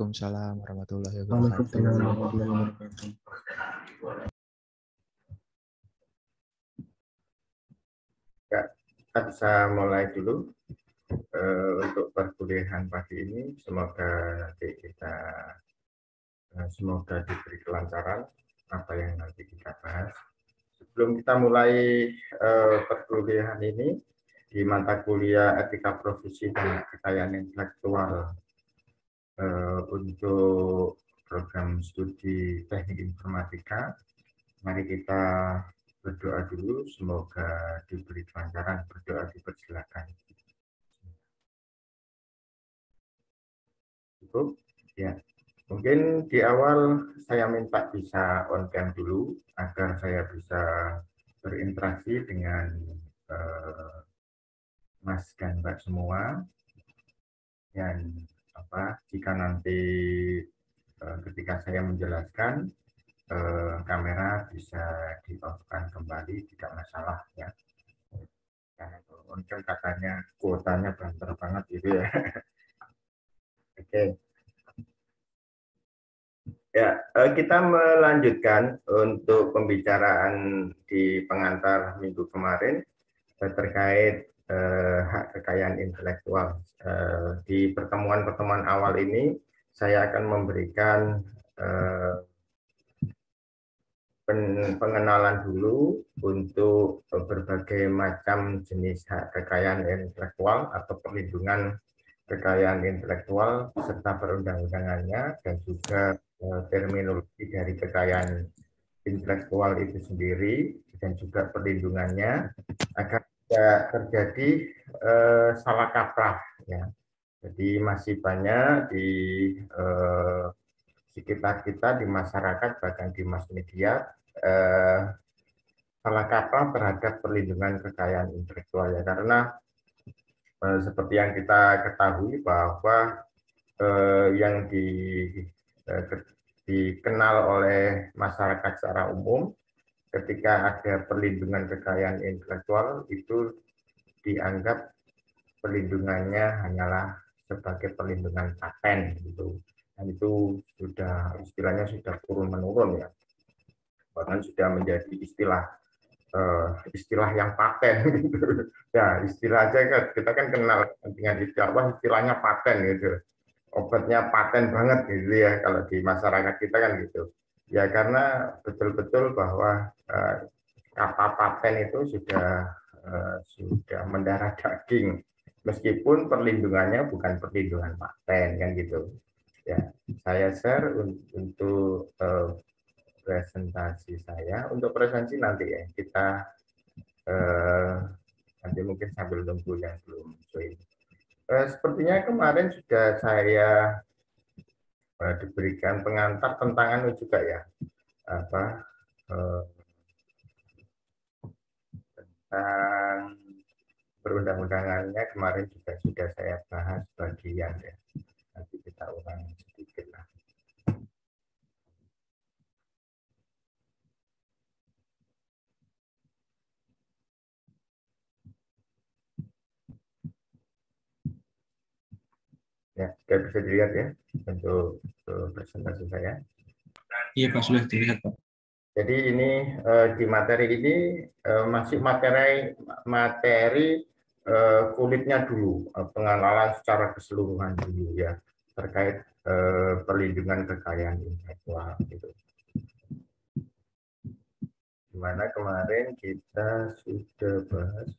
Waalaikumsalam warahmatullahi wabarakatuh. Waalaikumsalam warahmatullahi wabarakatuh. Ya, kita bisa mulai dulu untuk perkuliahan pagi ini. Semoga nanti kita semoga diberi kelancaran apa yang nanti kita bahas. Sebelum kita mulai perkuliahan ini di mata kuliah Etika Profesi dan Kekayaan Intelektual untuk program studi Teknik Informatika, mari kita berdoa dulu, semoga diberi kelancaran. Berdoa dipersilakan. Cukup? Ya. Mungkin di awal saya minta bisa on cam dulu agar saya bisa berinteraksi dengan Mas dan Mbak semua. Dan jika nanti ketika saya menjelaskan kamera bisa di-off-kan kembali, tidak masalah ya. Karena on cam katanya kuotanya banter banget gitu ya. Oke. Ya, kita melanjutkan untuk pembicaraan di pengantar minggu kemarin terkait hak kekayaan intelektual. Di pertemuan-pertemuan awal ini, saya akan memberikan pengenalan dulu untuk berbagai macam jenis hak kekayaan intelektual atau perlindungan kekayaan intelektual serta perundang-undangannya dan juga terminologi dari kekayaan intelektual itu sendiri dan juga perlindungannya agar tidak terjadi salah kaprah ya. Jadi masih banyak di sekitar kita, di masyarakat, bahkan di mass media salah kaprah terhadap perlindungan kekayaan intelektual ya, karena seperti yang kita ketahui bahwa yang dikenal oleh masyarakat secara umum ketika ada perlindungan kekayaan intelektual itu dianggap perlindungannya hanyalah sebagai perlindungan paten gitu. Dan itu sudah istilahnya sudah turun menurun ya. Bahkan sudah menjadi istilah yang paten gitu. Ya, istilah aja kan kita kan kenal dengan istilahnya paten gitu. Obatnya paten banget gitu ya kalau di masyarakat kita kan gitu. Ya karena betul-betul bahwa kata paten itu sudah mendarah daging meskipun perlindungannya bukan perlindungan paten kan gitu. Ya, saya share untuk presentasi saya. Untuk presentasi nanti ya kita nanti mungkin sambil nunggu yang belum join. Sepertinya kemarin sudah saya diberikan pengantar tentang juga ya tentang perundang-undangannya kemarin juga sudah saya bahas bagian ya. Nanti kita ulang sedikit lah. Ya, sudah bisa dilihat ya untuk presentasi saya. Iya Pak, sudah terlihat Pak. Jadi ini di materi ini masih materi kulitnya dulu, pengenalan secara keseluruhan dulu ya terkait perlindungan kekayaan intelektual gitu. Dimana kemarin kita sudah bahas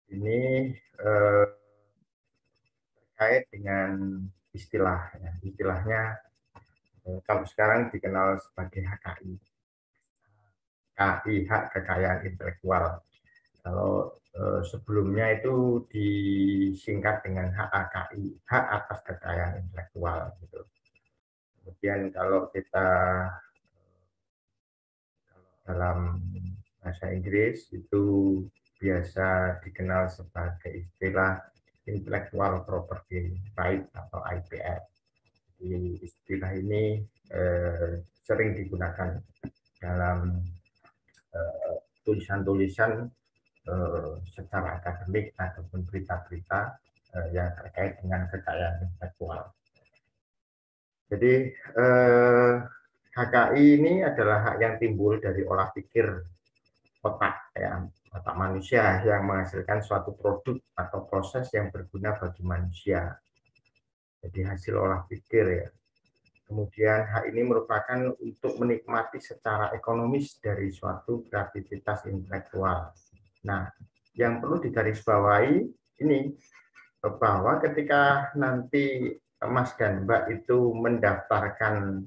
ini terkait dengan istilah ya. Istilahnya kalau sekarang dikenal sebagai HKI. Hak kekayaan intelektual. Kalau sebelumnya itu disingkat dengan HAKI, hak atas kekayaan intelektual gitu. Kemudian kalau kita dalam bahasa Inggris itu biasa dikenal sebagai istilah intellectual property right atau IPR. Jadi istilah ini sering digunakan dalam tulisan-tulisan secara akademik ataupun berita-berita yang terkait dengan kekayaan intelektual. Jadi HKI ini adalah hak yang timbul dari olah pikir otak, ya, otak manusia yang menghasilkan suatu produk atau proses yang berguna bagi manusia. Jadi hasil olah pikir, ya. Kemudian hak ini merupakan untuk menikmati secara ekonomis dari suatu kreativitas intelektual. Nah, yang perlu digarisbawahi ini bahwa ketika nanti Mas dan Mbak itu mendaftarkan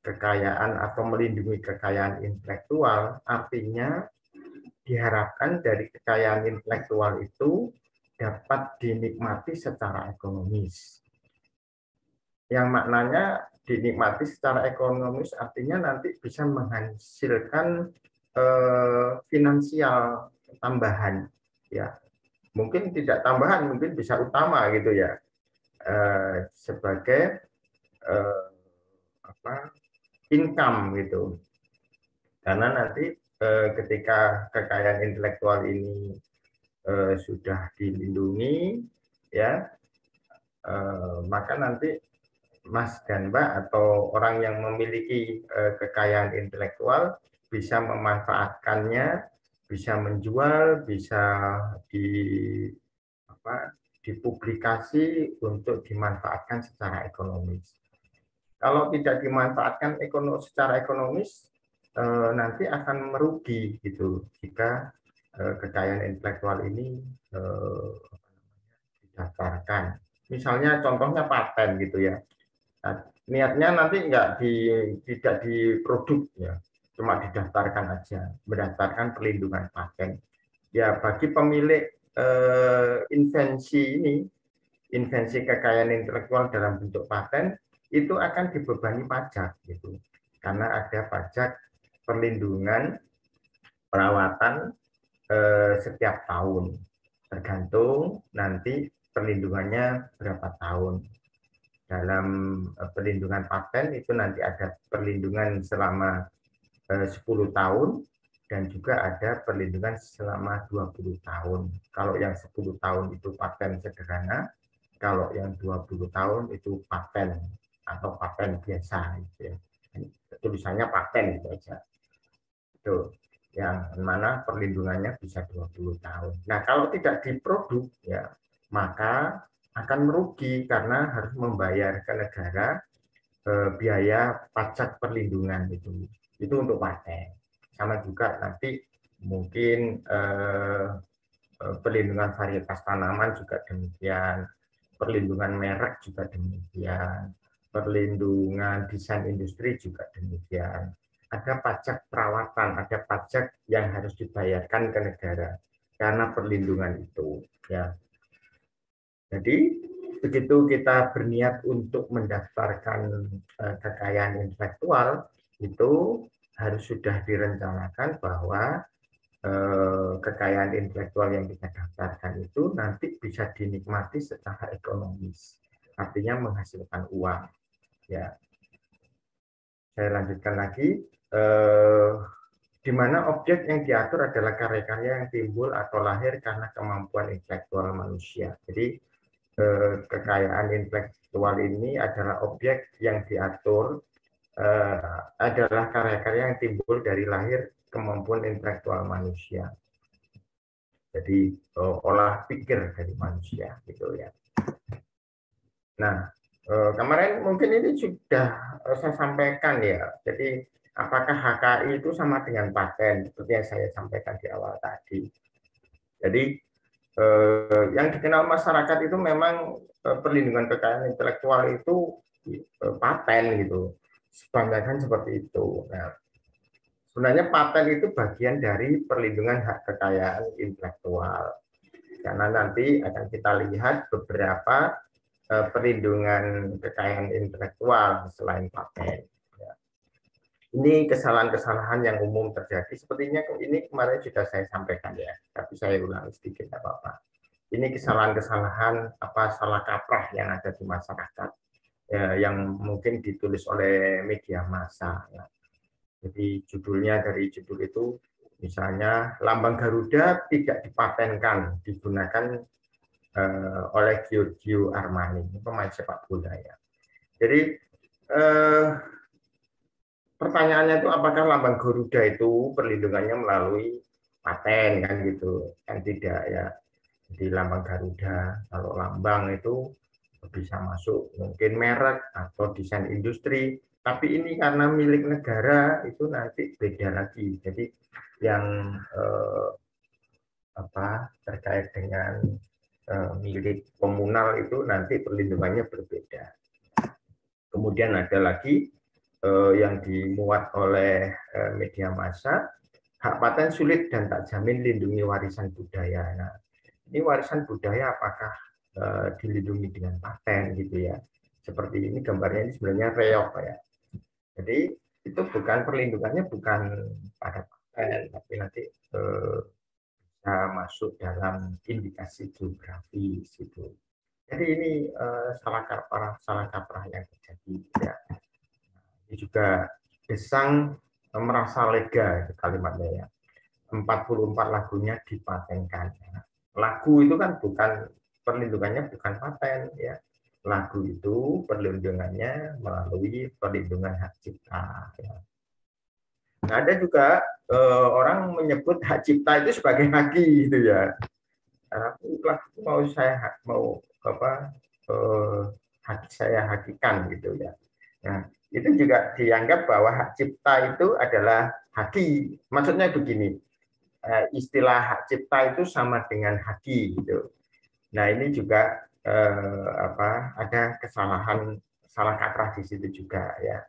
kekayaan atau melindungi kekayaan intelektual, artinya diharapkan dari kekayaan intelektual itu dapat dinikmati secara ekonomis. Yang maknanya dinikmati secara ekonomis artinya nanti bisa menghasilkan finansial tambahan, ya. Mungkin tidak tambahan, mungkin bisa utama gitu ya, sebagai income gitu. Karena nanti ketika kekayaan intelektual ini sudah dilindungi, ya, maka nanti Mas dan Mbak atau orang yang memiliki kekayaan intelektual bisa memanfaatkannya, bisa menjual, bisa dipublikasi untuk dimanfaatkan secara ekonomis. Kalau tidak dimanfaatkan secara ekonomis, nanti akan merugi gitu jika kekayaan intelektual ini didaftarkan. Misalnya contohnya paten gitu ya. Nah, niatnya nanti tidak diproduk ya, cuma didaftarkan aja, mendaftarkan perlindungan paten. Ya bagi pemilik invensi kekayaan intelektual dalam bentuk paten itu akan dibebani pajak gitu, karena ada pajak perlindungan perawatan setiap tahun, tergantung nanti perlindungannya berapa tahun. Dalam perlindungan paten itu nanti ada perlindungan selama 10 tahun dan juga ada perlindungan selama 20 tahun. Kalau yang 10 tahun itu paten sederhana, kalau yang 20 tahun itu paten atau paten biasa gitu ya. Tulisannya paten gitu aja. Itu yang mana perlindungannya bisa 20 tahun. Nah, kalau tidak diproduk ya, maka akan merugi karena harus membayar ke negara biaya pajak perlindungan itu untuk paten. Sama juga nanti mungkin perlindungan varietas tanaman juga demikian, perlindungan merek juga demikian, perlindungan desain industri juga demikian. Ada pajak perawatan, ada pajak yang harus dibayarkan ke negara karena perlindungan itu, ya. Jadi begitu kita berniat untuk mendaftarkan kekayaan intelektual, itu harus sudah direncanakan bahwa kekayaan intelektual yang kita daftarkan itu nanti bisa dinikmati secara ekonomis, artinya menghasilkan uang. Ya, saya lanjutkan lagi. Di mana objek yang diatur adalah karya-karya yang timbul atau lahir karena kemampuan intelektual manusia. Jadi kekayaan intelektual ini adalah objek yang diatur, adalah karya-karya yang timbul dari lahir kemampuan intelektual manusia. Jadi olah pikir dari manusia gitu ya. Nah, kemarin mungkin ini sudah saya sampaikan ya. Jadi apakah HKI itu sama dengan paten seperti yang saya sampaikan di awal tadi. Jadi yang dikenal masyarakat itu memang perlindungan kekayaan intelektual itu paten gitu, kebanyakan seperti itu. Nah, sebenarnya paten itu bagian dari perlindungan hak kekayaan intelektual, karena nanti akan kita lihat beberapa perlindungan kekayaan intelektual selain paten. Ini kesalahan-kesalahan yang umum terjadi. Sepertinya ini kemarin sudah saya sampaikan ya, tapi saya ulangi sedikit tidak apa-apa. Ini kesalahan-kesalahan salah kaprah yang ada di masyarakat yang mungkin ditulis oleh media massa. Ya. Jadi dari judul itu Misalnya lambang Garuda tidak dipatenkan, digunakan oleh Giorgio Armani, pemain sepak bola ya. Jadi pertanyaannya itu apakah lambang Garuda itu perlindungannya melalui paten kan gitu? Kan tidak ya. Di lambang Garuda, kalau lambang itu bisa masuk mungkin merek atau desain industri, tapi ini karena milik negara itu nanti beda lagi. Jadi yang terkait dengan milik komunal itu nanti perlindungannya berbeda. Kemudian ada lagi yang dimuat oleh media massa, hak paten sulit dan tak jamin lindungi warisan budaya. Nah, ini warisan budaya apakah dilindungi dengan paten gitu ya? Seperti ini gambarnya, ini sebenarnya reog ya. Jadi itu bukan perlindungannya bukan pada paten, tapi nanti bisa masuk dalam indikasi geografis gitu. Jadi ini salah kaprah yang terjadi ya. Ini juga Gesang merasa lega kalimatnya ya. 44 lagunya dipatenkan. Lagu itu kan bukan perlindungannya bukan paten ya. Lagu itu perlindungannya melalui perlindungan hak cipta ya. Nah, ada juga orang menyebut hak cipta itu sebagai haki gitu ya. Lagu haki saya hakikan gitu ya. Nah, itu juga dianggap bahwa hak cipta itu adalah haki. Maksudnya begini, istilah hak cipta itu sama dengan haki gitu. Nah, ini juga ada kesalahan salah kaprah di situ juga ya.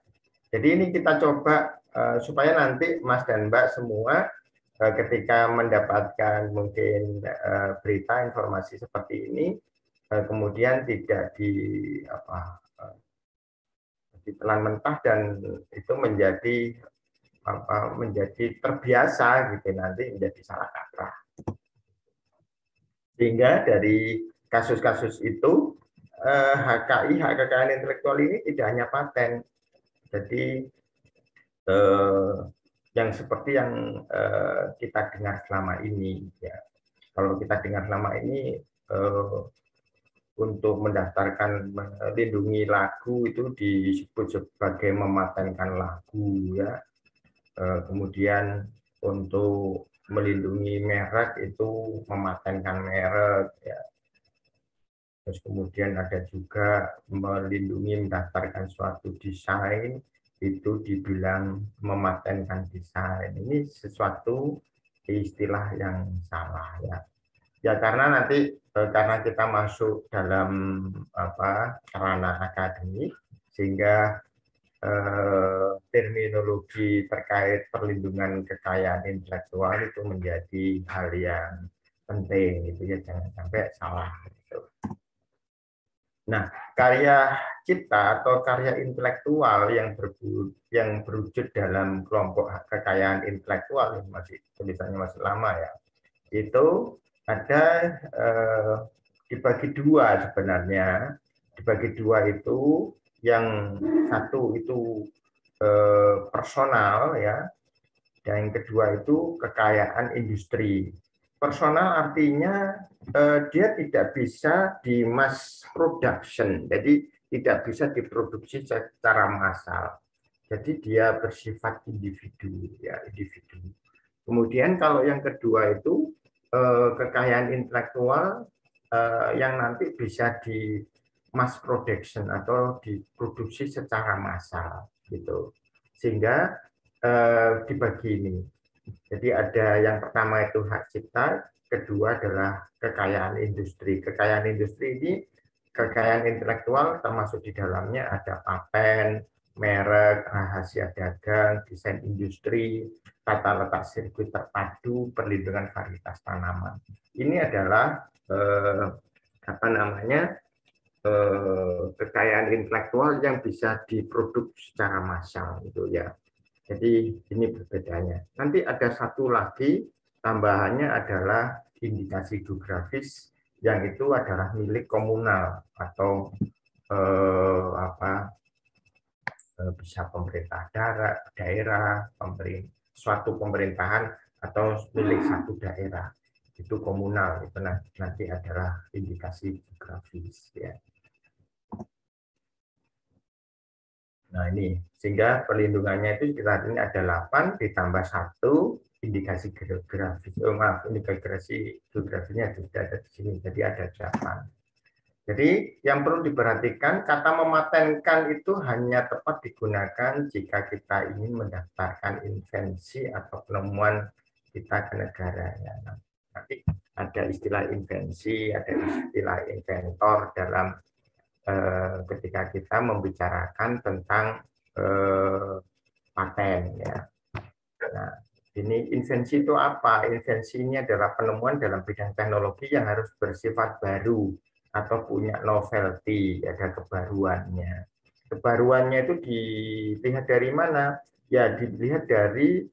Jadi ini kita coba supaya nanti Mas dan Mbak semua ketika mendapatkan mungkin berita informasi seperti ini kemudian tidak ditelan mentah dan itu menjadi terbiasa gitu, nanti menjadi salah kaprah. Sehingga dari kasus-kasus itu HKI, hak kekayaan intelektual ini tidak hanya paten. Jadi yang seperti yang kita dengar selama ini ya. Kalau kita dengar selama ini untuk mendaftarkan melindungi lagu itu disebut sebagai mematenkan lagu ya. Kemudian untuk melindungi merek itu mematenkan merek ya. Terus kemudian ada juga melindungi mendaftarkan suatu desain itu dibilang mematenkan desain. Ini sesuatu istilah yang salah ya. Ya karena nanti karena kita masuk dalam ranah akademik sehingga terminologi terkait perlindungan kekayaan intelektual itu menjadi hal yang penting gitu ya, jangan sampai salah gitu. Nah, karya cipta atau karya intelektual yang berwujud dalam kelompok kekayaan intelektual masih tulisannya masih lama ya. Itu ada dibagi dua sebenarnya. Dibagi dua itu yang satu itu personal ya, dan yang kedua itu kekayaan industri. Personal artinya dia tidak bisa di mass production, jadi tidak bisa diproduksi secara massal. Jadi dia bersifat individu ya, individu. Kemudian kalau yang kedua itu kekayaan intelektual yang nanti bisa di mass production atau diproduksi secara massal gitu. Sehingga dibagi ini. Jadi ada yang pertama itu hak cipta, kedua adalah kekayaan industri. Kekayaan industri ini kekayaan intelektual termasuk di dalamnya ada paten, merek, rahasia dagang, desain industri, tata letak sirkuit terpadu, perlindungan varietas tanaman. Ini adalah kekayaan intelektual yang bisa diproduksi secara massal gitu ya. Jadi ini perbedaannya. Nanti ada satu lagi tambahannya adalah indikasi geografis yang itu adalah milik komunal atau bisa pemerintah daerah, suatu pemerintahan atau milik satu daerah. Itu komunal, itu nanti adalah indikasi geografis ya. Nah ini, sehingga perlindungannya itu kita ini ada 8 ditambah 1 indikasi geografis. Oh maaf, indikasi geografisnya sudah ada di sini, jadi ada 8. Jadi yang perlu diperhatikan, kata mematenkan itu hanya tepat digunakan jika kita ingin mendaftarkan invensi atau penemuan kita ke negaranya. Nanti ada istilah invensi, ada istilah inventor dalam ketika kita membicarakan tentang paten ya. Nah, ini invensi itu apa? Invensi ini adalah penemuan dalam bidang teknologi yang harus bersifat baru atau punya novelty, ada kebaruannya. Kebaruannya itu dilihat dari mana? Ya, dilihat dari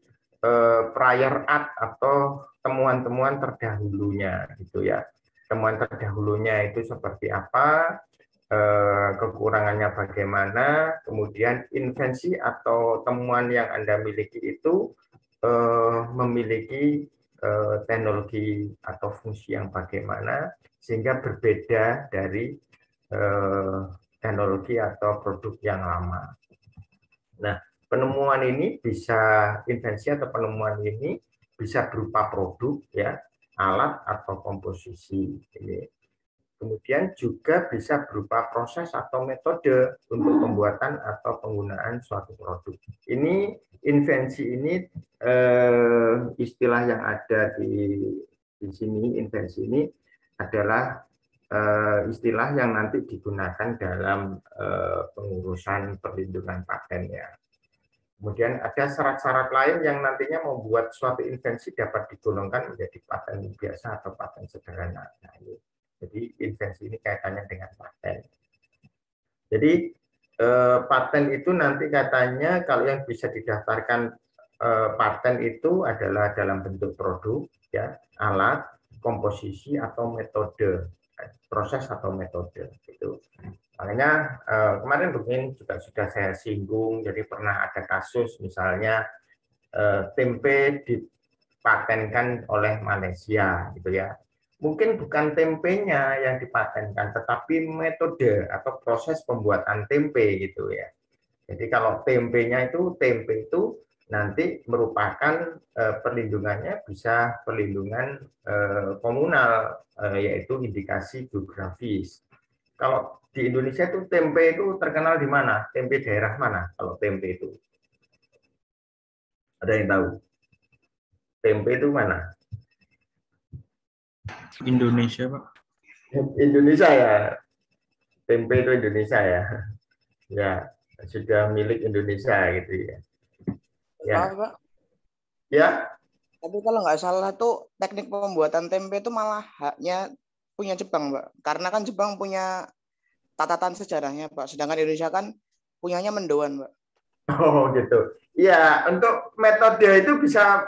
prior art atau temuan-temuan terdahulunya gitu ya. Temuan terdahulunya itu seperti apa? Kekurangannya bagaimana, kemudian invensi atau temuan yang Anda miliki itu memiliki teknologi atau fungsi yang bagaimana sehingga berbeda dari teknologi atau produk yang lama. Nah, penemuan ini bisa, invensi atau penemuan ini bisa berupa produk ya, alat atau komposisi. Kemudian juga bisa berupa proses atau metode untuk pembuatan atau penggunaan suatu produk. Ini invensi ini istilah yang ada di sini, invensi ini adalah istilah yang nanti digunakan dalam pengurusan perlindungan paten ya. Kemudian ada syarat-syarat lain yang nantinya membuat suatu invensi dapat digolongkan menjadi paten biasa atau paten sederhana. Nah, jadi invensi ini kaitannya dengan paten. Jadi paten itu nanti katanya kalau yang bisa didaftarkan paten itu adalah dalam bentuk produk, ya, alat, komposisi atau metode, proses atau metode. Gitu. Makanya kemarin mungkin juga sudah saya singgung, jadi pernah ada kasus misalnya tempe dipatenkan oleh Malaysia, gitu ya. Mungkin bukan tempenya yang dipatenkan, tetapi metode atau proses pembuatan tempe gitu ya. Jadi kalau tempenya itu, tempe itu nanti merupakan perlindungannya bisa perlindungan komunal, yaitu indikasi geografis. Kalau di Indonesia itu tempe itu terkenal di mana? Tempe daerah mana kalau tempe itu? Ada yang tahu? Tempe itu mana? Indonesia, Pak. Indonesia ya. Tempe itu Indonesia ya. Ya, sudah milik Indonesia gitu ya. Ya. Pak. Ya. Tapi kalau nggak salah tuh teknik pembuatan tempe itu malah haknya punya Jepang, Pak. Karena kan Jepang punya catatan sejarahnya, Pak. Sedangkan Indonesia kan punyanya mendoan, Pak. Oh gitu. Ya, untuk metode itu bisa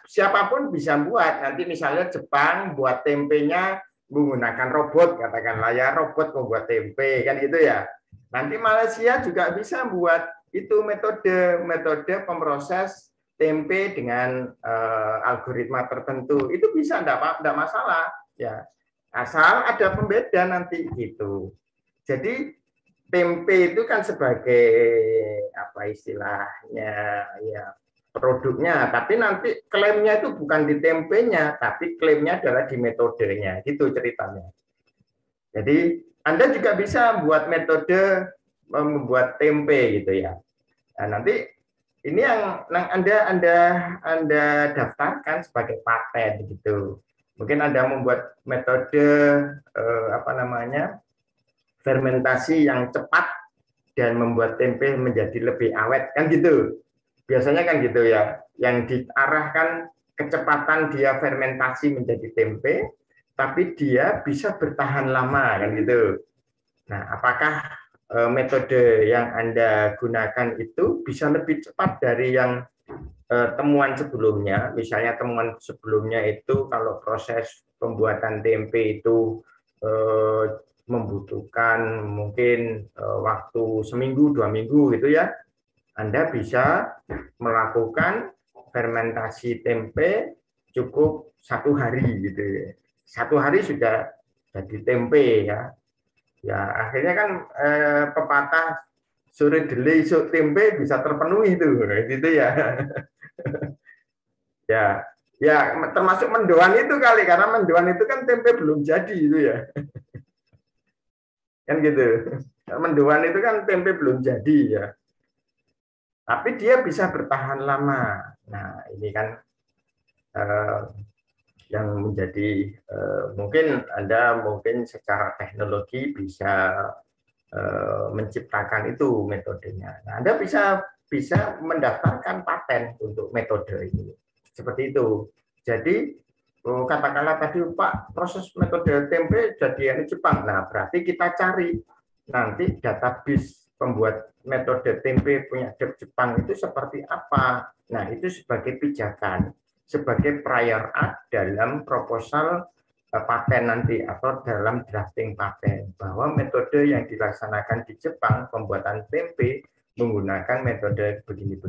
siapapun bisa buat. Nanti misalnya Jepang buat tempenya menggunakan robot, katakanlah ya, robot membuat tempe kan gitu ya. Nanti Malaysia juga bisa buat itu metode pemproses tempe dengan algoritma tertentu. Itu bisa, enggak masalah ya. Asal ada pembeda nanti gitu. Jadi tempe itu kan sebagai apa istilahnya ya produknya, tapi nanti klaimnya itu bukan di tempenya, tapi klaimnya adalah di metodenya, gitu ceritanya. Jadi Anda juga bisa buat metode membuat tempe gitu ya. Nah, nanti ini yang Anda daftarkan sebagai paten gitu. Mungkin Anda membuat metode apa namanya? Fermentasi yang cepat dan membuat tempe menjadi lebih awet kan gitu. Biasanya kan gitu ya, yang diarahkan kecepatan dia fermentasi menjadi tempe, tapi dia bisa bertahan lama kan gitu. Nah, apakah metode yang Anda gunakan itu bisa lebih cepat dari yang temuan sebelumnya? Misalnya temuan sebelumnya itu kalau proses pembuatan tempe itu membutuhkan mungkin waktu seminggu 2 minggu gitu ya, Anda bisa melakukan fermentasi tempe cukup 1 hari gitu ya. 1 hari sudah jadi tempe ya. Ya akhirnya kan pepatah sore dele isuk tempe bisa terpenuhi itu gitu ya. Ya, ya termasuk mendoan itu kali karena mendoan itu kan tempe belum jadi itu ya. Kan gitu. Mendoan itu kan tempe belum jadi ya. Tapi dia bisa bertahan lama. Nah, ini kan yang menjadi mungkin Anda mungkin secara teknologi bisa menciptakan itu metodenya. Nah, Anda bisa mendaftarkan paten untuk metode ini. Seperti itu. Jadi katakanlah tadi Pak, proses metode tempe jadi yang Jepang. Nah, berarti kita cari nanti database pembuat metode tempe punya Jepang itu seperti apa. Nah, itu sebagai pijakan, sebagai prior art dalam proposal paten nanti atau dalam drafting paten bahwa metode yang dilaksanakan di Jepang pembuatan tempe menggunakan metode begini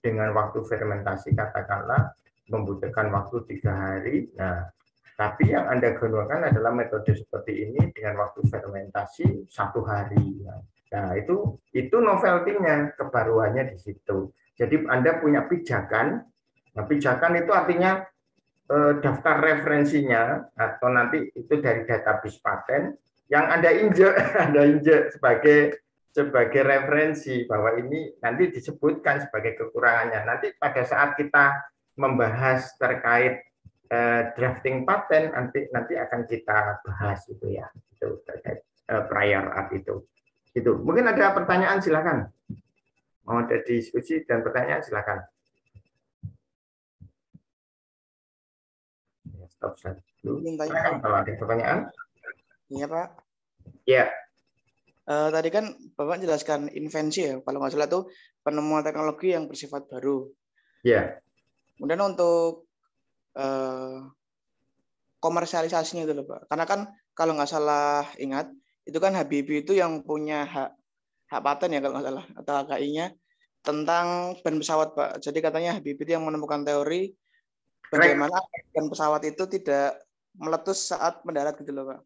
dengan waktu fermentasi katakanlah membutuhkan waktu 3 hari. Nah, tapi yang Anda gunakan adalah metode seperti ini dengan waktu fermentasi 1 hari. Nah, itu novelty-nya, kebaruannya di situ. Jadi Anda punya pijakan. Nah, pijakan itu artinya daftar referensinya atau nanti itu dari database paten yang Anda injek sebagai referensi bahwa ini nanti disebutkan sebagai kekurangannya. Nanti pada saat kita membahas terkait drafting paten nanti akan kita bahas itu ya, itu terkait prior art itu. Itu. Mungkin ada pertanyaan silakan. Mau ada diskusi dan pertanyaan silakan. Stop dulu. Silakan kalau ada pertanyaan. Iya Pak. Ya. Tadi kan Bapak jelaskan invensi ya, kalau nggak salah itu penemuan teknologi yang bersifat baru. Ya. Kemudian untuk komersialisasinya itu loh Pak. Karena kan kalau nggak salah ingat, itu kan Habibie itu yang punya hak paten ya kalau nggak salah, atau HKI-nya tentang ban pesawat Pak. Jadi katanya Habibie itu yang menemukan teori bagaimana ban pesawat itu tidak meletus saat mendarat gitu loh Pak.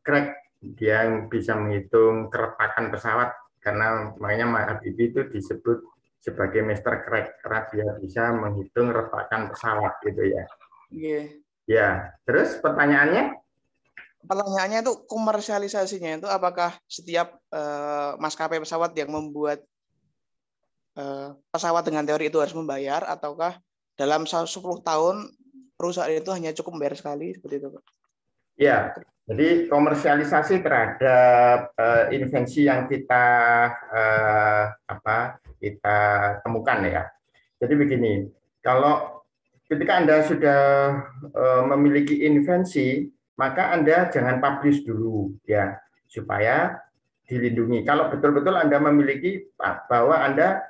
Correct. Dia bisa menghitung keretakan pesawat karena makanya Habibie itu disebut sebagai Mr. Crack karena dia bisa menghitung retakan pesawat gitu ya. Iya. Ya, terus pertanyaannya? Pertanyaannya itu komersialisasinya itu apakah setiap maskapai pesawat yang membuat pesawat dengan teori itu harus membayar ataukah dalam 10 tahun perusahaan itu hanya cukup membayar sekali seperti itu Pak? Ya, jadi komersialisasi terhadap invensi yang kita temukan ya. Jadi begini, kalau ketika Anda sudah memiliki invensi, maka Anda jangan publish dulu ya, supaya dilindungi. Kalau betul-betul Anda memiliki bahwa Anda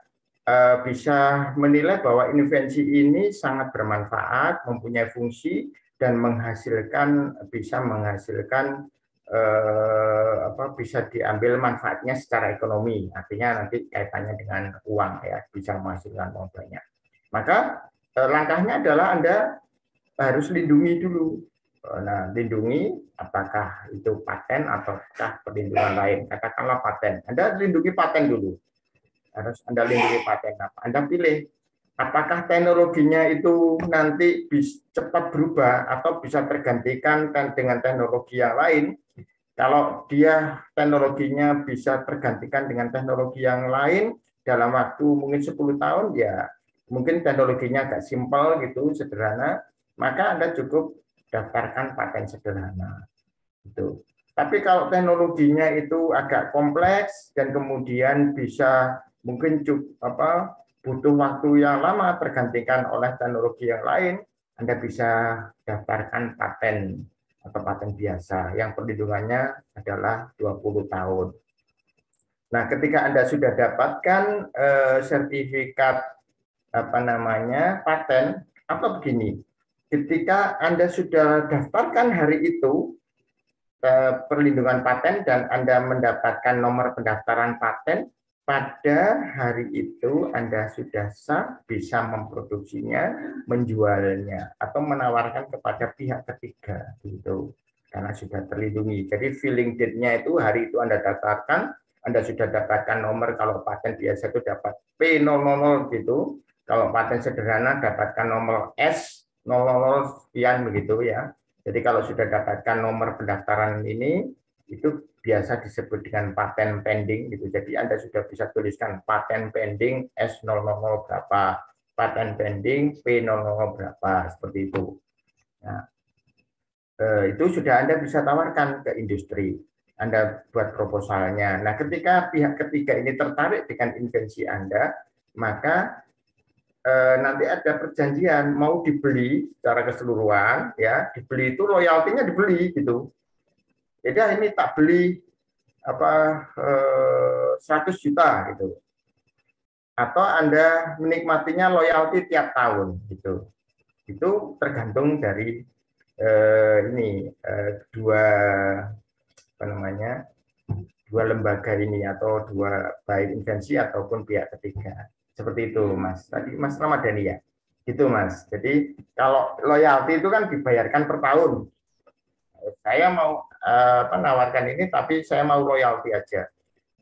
bisa menilai bahwa invensi ini sangat bermanfaat, mempunyai fungsi dan bisa menghasilkan bisa diambil manfaatnya secara ekonomi, artinya nanti kaitannya dengan uang ya, bisa menghasilkan uang banyak. Maka langkahnya adalah Anda harus lindungi dulu. Nah, lindungi apakah itu paten ataukah perlindungan lain. Katakanlah paten. Anda lindungi paten dulu. Harus Anda lindungi paten apa? Anda pilih apakah teknologinya itu nanti bisa cepat berubah atau bisa tergantikan dengan teknologi yang lain. Kalau dia teknologinya bisa tergantikan dengan teknologi yang lain dalam waktu mungkin 10 tahun, ya mungkin teknologinya agak simpel gitu, sederhana, maka Anda cukup daftarkan paten sederhana. Gitu. Tapi kalau teknologinya itu agak kompleks dan kemudian bisa mungkin butuh waktu yang lama tergantikan oleh teknologi yang lain, Anda bisa daftarkan paten atau paten biasa yang perlindungannya adalah 20 tahun. Nah, ketika Anda sudah dapatkan sertifikat paten, atau begini, ketika Anda sudah daftarkan hari itu perlindungan paten dan Anda mendapatkan nomor pendaftaran paten, pada hari itu Anda sudah sah bisa memproduksinya, menjualnya, atau menawarkan kepada pihak ketiga gitu, karena sudah terlindungi. Jadi filling date-nya itu hari itu Anda daftarkan, Anda sudah dapatkan nomor. Kalau paten biasa itu dapat P000 gitu, kalau paten sederhana dapatkan nomor S000 sekian begitu ya. Jadi kalau sudah dapatkan nomor pendaftaran ini, itu biasa disebut dengan paten pending gitu. Jadi Anda sudah bisa tuliskan paten pending S000 berapa, paten pending P000 berapa, seperti itu. Nah, itu sudah Anda bisa tawarkan ke industri. Anda buat proposalnya. Nah, ketika pihak ketiga ini tertarik dengan invensi Anda, maka nanti ada perjanjian mau dibeli secara keseluruhan, ya dibeli itu royaltinya dibeli gitu. Jadi ini tak beli 100 juta gitu, atau Anda menikmatinya royalti tiap tahun gitu. Itu tergantung dari dua lembaga ini, atau dua, baik invensi ataupun pihak ketiga. Seperti itu, Mas. Tadi Mas Ramadhani ya, gitu Mas. Jadi kalau royalti itu kan dibayarkan per tahun. Saya mau menawarkan ini, tapi saya mau royalti aja.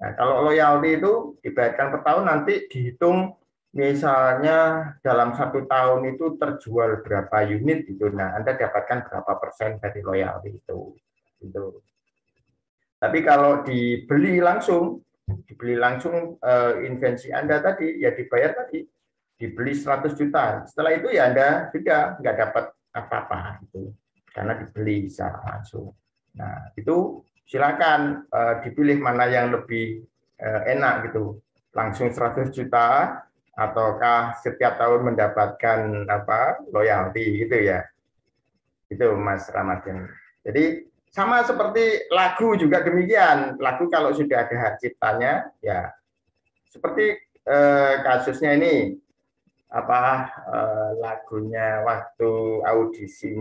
Nah, kalau royalti itu dibayarkan per tahun, nanti dihitung misalnya dalam 1 tahun itu terjual berapa unit gitu. Nah, Anda dapatkan berapa persen dari royalti itu. Gitu. Tapi kalau dibeli langsung invensi Anda tadi, ya dibayar tadi, dibeli 100 juta. Setelah itu ya Anda sudah nggak dapat apa-apa itu, karena dibeli secara langsung. Nah, itu silakan dipilih mana yang lebih enak gitu, langsung 100 juta ataukah setiap tahun mendapatkan royalti gitu ya. Itu Mas Ramadhan. Jadi sama seperti lagu juga demikian. Lagu kalau sudah ada hak ciptanya, ya seperti kasusnya ini, lagunya waktu audisi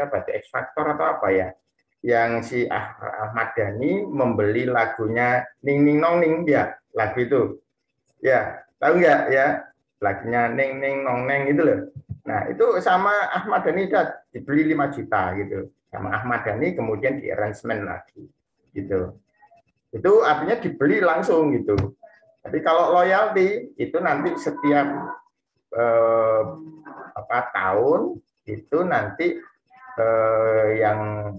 apa, X Factor atau apa ya, yang si Ahmad Dhani membeli lagunya Ning Ning Nong Ning, ya lagu itu, ya tahu nggak ya, lagunya Ning Ning Nong Neng itu loh. Nah itu sama Ahmad Dhani dibeli 5 juta gitu, sama Ahmad Dhani, kemudian di arrangement lagi gitu. Itu artinya dibeli langsung gitu. Tapi kalau royalti itu nanti setiap tahun itu nanti yang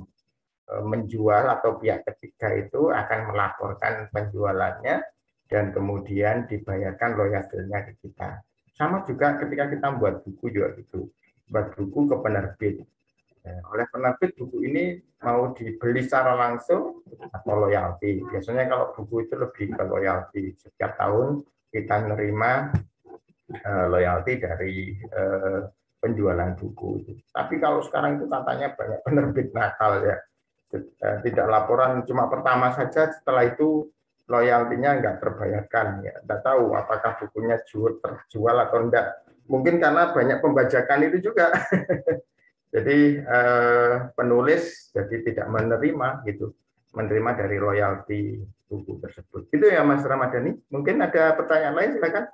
menjual atau pihak ketiga itu akan melaporkan penjualannya dan kemudian dibayarkan royaltinya ke kita. Sama juga ketika kita membuat buku juga gitu, buat buku ke penerbit. Oleh penerbit buku ini mau dibeli secara langsung atau royalti. Biasanya kalau buku itu lebih ke royalti. Setiap tahun kita menerima royalti dari penjualan buku. Tapi kalau sekarang itu katanya banyak penerbit nakal ya. Tidak laporan cuma pertama saja, setelah itu royaltinya nggak terbayarkan. Ya, nggak tahu apakah bukunya terjual atau enggak. Mungkin karena banyak pembajakan itu juga. Jadi penulis jadi tidak menerima gitu, menerima dari royalti buku tersebut. Itu ya Mas Ramadhani. Mungkin ada pertanyaan lain, silakan.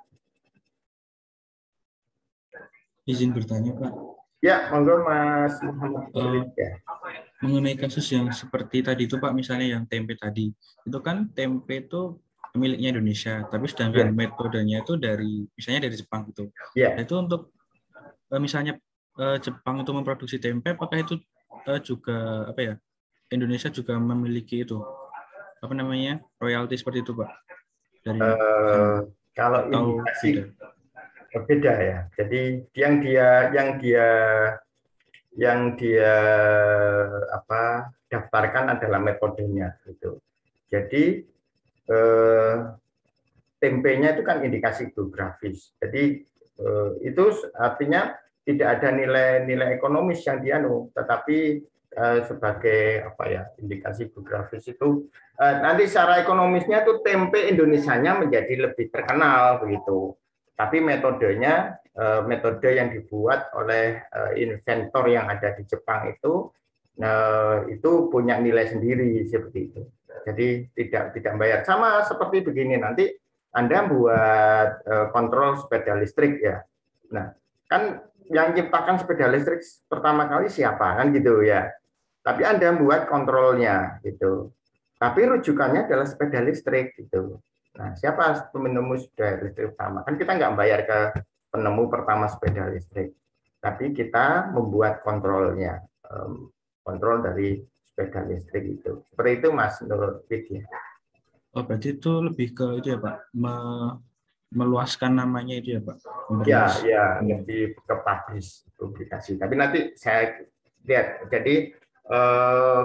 Izin bertanya Pak. Ya, monggo Mas Muhammad. Mengenai kasus yang seperti tadi itu Pak, misalnya yang tempe tadi, itu kan tempe itu miliknya Indonesia, tapi sedangkan metodenya itu misalnya dari Jepang gitu. Nah, itu untuk misalnya Jepang itu memproduksi tempe, apakah itu juga Indonesia juga memiliki itu royalti seperti itu Pak? Dari kalau indikasi beda ya. Jadi yang dia daftarkan adalah metodenya gitu. Jadi tempenya itu kan indikasi geografis. Jadi itu artinya tidak ada nilai ekonomis yang tetapi sebagai indikasi geografis itu nanti secara ekonomisnya itu tempe Indonesianya menjadi lebih terkenal begitu. Tapi metodenya, metode yang dibuat oleh inventor yang ada di Jepang itu punya nilai sendiri seperti itu. Jadi tidak bayar. Sama seperti begini, nanti Anda buat kontrol sepeda listrik ya. Nah, kan yang ciptakan sepeda listrik pertama kali siapa kan gitu ya. Tapi Anda buat kontrolnya gitu. Tapi rujukannya adalah sepeda listrik gitu. Nah, siapa penemu sepeda listrik pertama? Kan kita nggak bayar ke penemu pertama sepeda listrik. Tapi kita membuat kontrolnya, kontrol dari sepeda listrik itu. Seperti itu Mas, menurut Vicky. Oh, berarti itu lebih ke itu ya Pak, meluaskan namanya itu ya Pak? Ya, lebih ke publikasi. Tapi nanti saya lihat. Jadi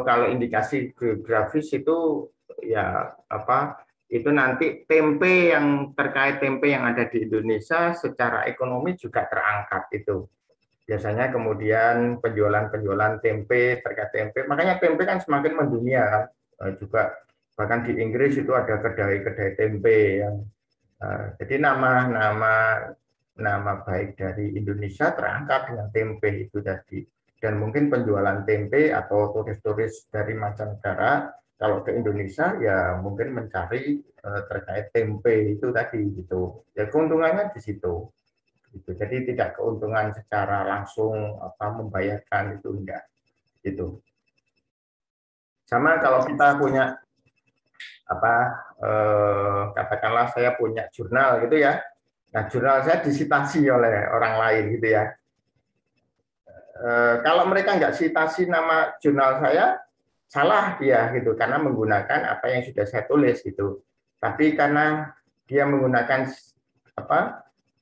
kalau indikasi geografis itu ya apa? Itu nanti tempe yang terkait tempe yang ada di Indonesia secara ekonomi juga terangkat itu. Biasanya kemudian penjualan tempe terkait tempe. Makanya tempe kan semakin mendunia kan. Juga bahkan di Inggris itu ada kedai-kedai tempe yang jadi nama baik dari Indonesia terangkat dengan tempe itu tadi. Dan mungkin penjualan tempe atau turis-turis dari mancanegara kalau ke Indonesia ya mungkin mencari terkait tempe itu tadi gitu. Ya keuntungannya di situ. Gitu. Jadi tidak keuntungan secara langsung membayarkan itu enggak. Gitu. Sama kalau kita punya katakanlah saya punya jurnal gitu ya. Nah, jurnal saya disitasi oleh orang lain gitu ya. Kalau mereka nggak citasi nama jurnal saya, salah dia gitu karena menggunakan apa yang sudah saya tulis gitu. Tapi karena dia menggunakan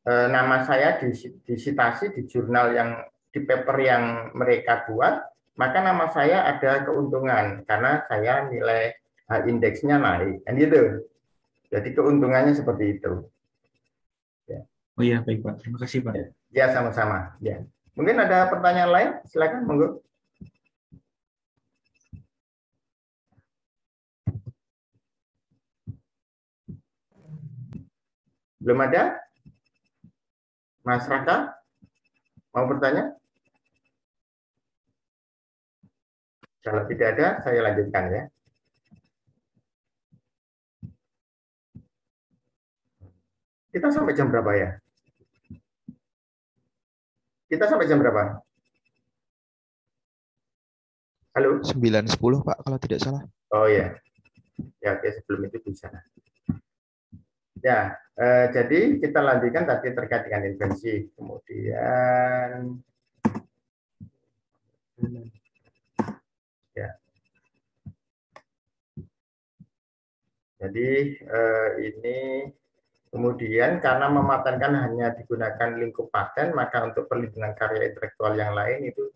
nama saya disitasi di jurnal yang di paper yang mereka buat, maka nama saya ada keuntungan karena saya nilai indeksnya naik, kan gitu. Jadi keuntungannya seperti itu. Ya. Oh iya, baik Pak. Terima kasih Pak. Ya, sama-sama. Ya. Mungkin ada pertanyaan lain? Silakan, monggo. Belum ada? Mas Raka, mau bertanya? Kalau tidak ada, saya lanjutkan ya. Kita sampai jam berapa ya? Kita sampai jam berapa? Halo? 9.10 Pak, kalau tidak salah. Oh ya. Ya, oke, sebelum itu bisa. Ya, jadi kita lanjutkan tadi terkait dengan invensi. Kemudian ya. Jadi ini kemudian karena mematenkan hanya digunakan lingkup paten, maka untuk perlindungan karya intelektual yang lain itu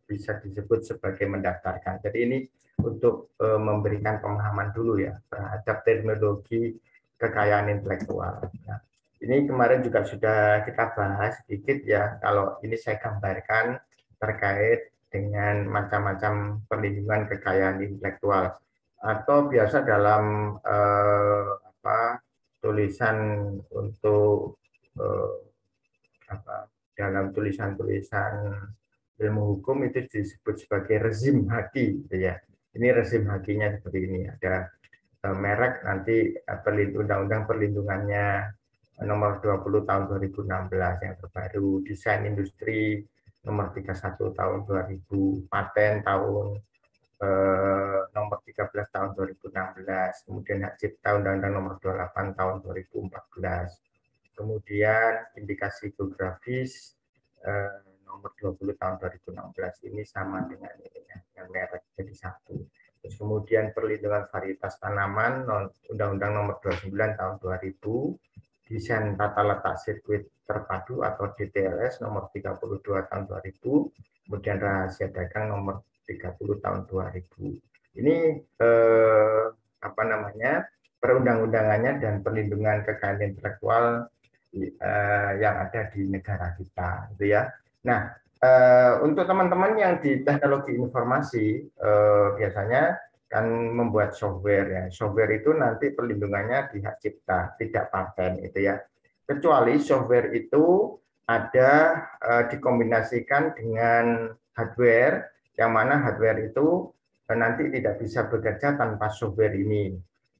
bisa disebut sebagai mendaftarkan. Jadi ini untuk memberikan pemahaman dulu ya terhadap terminologi kekayaan intelektual. Nah, ini kemarin juga sudah kita bahas sedikit ya. Kalau ini saya gambarkan terkait dengan macam-macam perlindungan kekayaan intelektual atau biasa dalam tulisan untuk dalam tulisan-tulisan ilmu hukum itu disebut sebagai rezim haki, gitu ya. Ini rezim hakinya seperti ini. Ada merek nanti undang-undang perlindungannya nomor 20 tahun 2016 yang terbaru, desain industri nomor 31 tahun 2000, paten tahun nomor 13 tahun 2016, kemudian hak cipta undang-undang nomor 28 tahun 2014. Kemudian indikasi geografis nomor 20 tahun 2016 ini sama dengan merek jadi satu. Terus kemudian perlindungan varietas tanaman Undang-Undang nomor 29 tahun 2000, desain tata letak sirkuit terpadu atau DTLS nomor 32 tahun 2000, kemudian rahasia dagang nomor 30 tahun 2000. Ini perundang-undangannya dan perlindungan kekayaan intelektual yang ada di negara kita, gitu ya. Nah, untuk teman-teman yang di teknologi informasi biasanya kan membuat software ya. Software itu nanti perlindungannya di hak cipta, tidak paten, itu ya. Kecuali software itu ada dikombinasikan dengan hardware, yang mana hardware itu nanti tidak bisa bekerja tanpa software ini.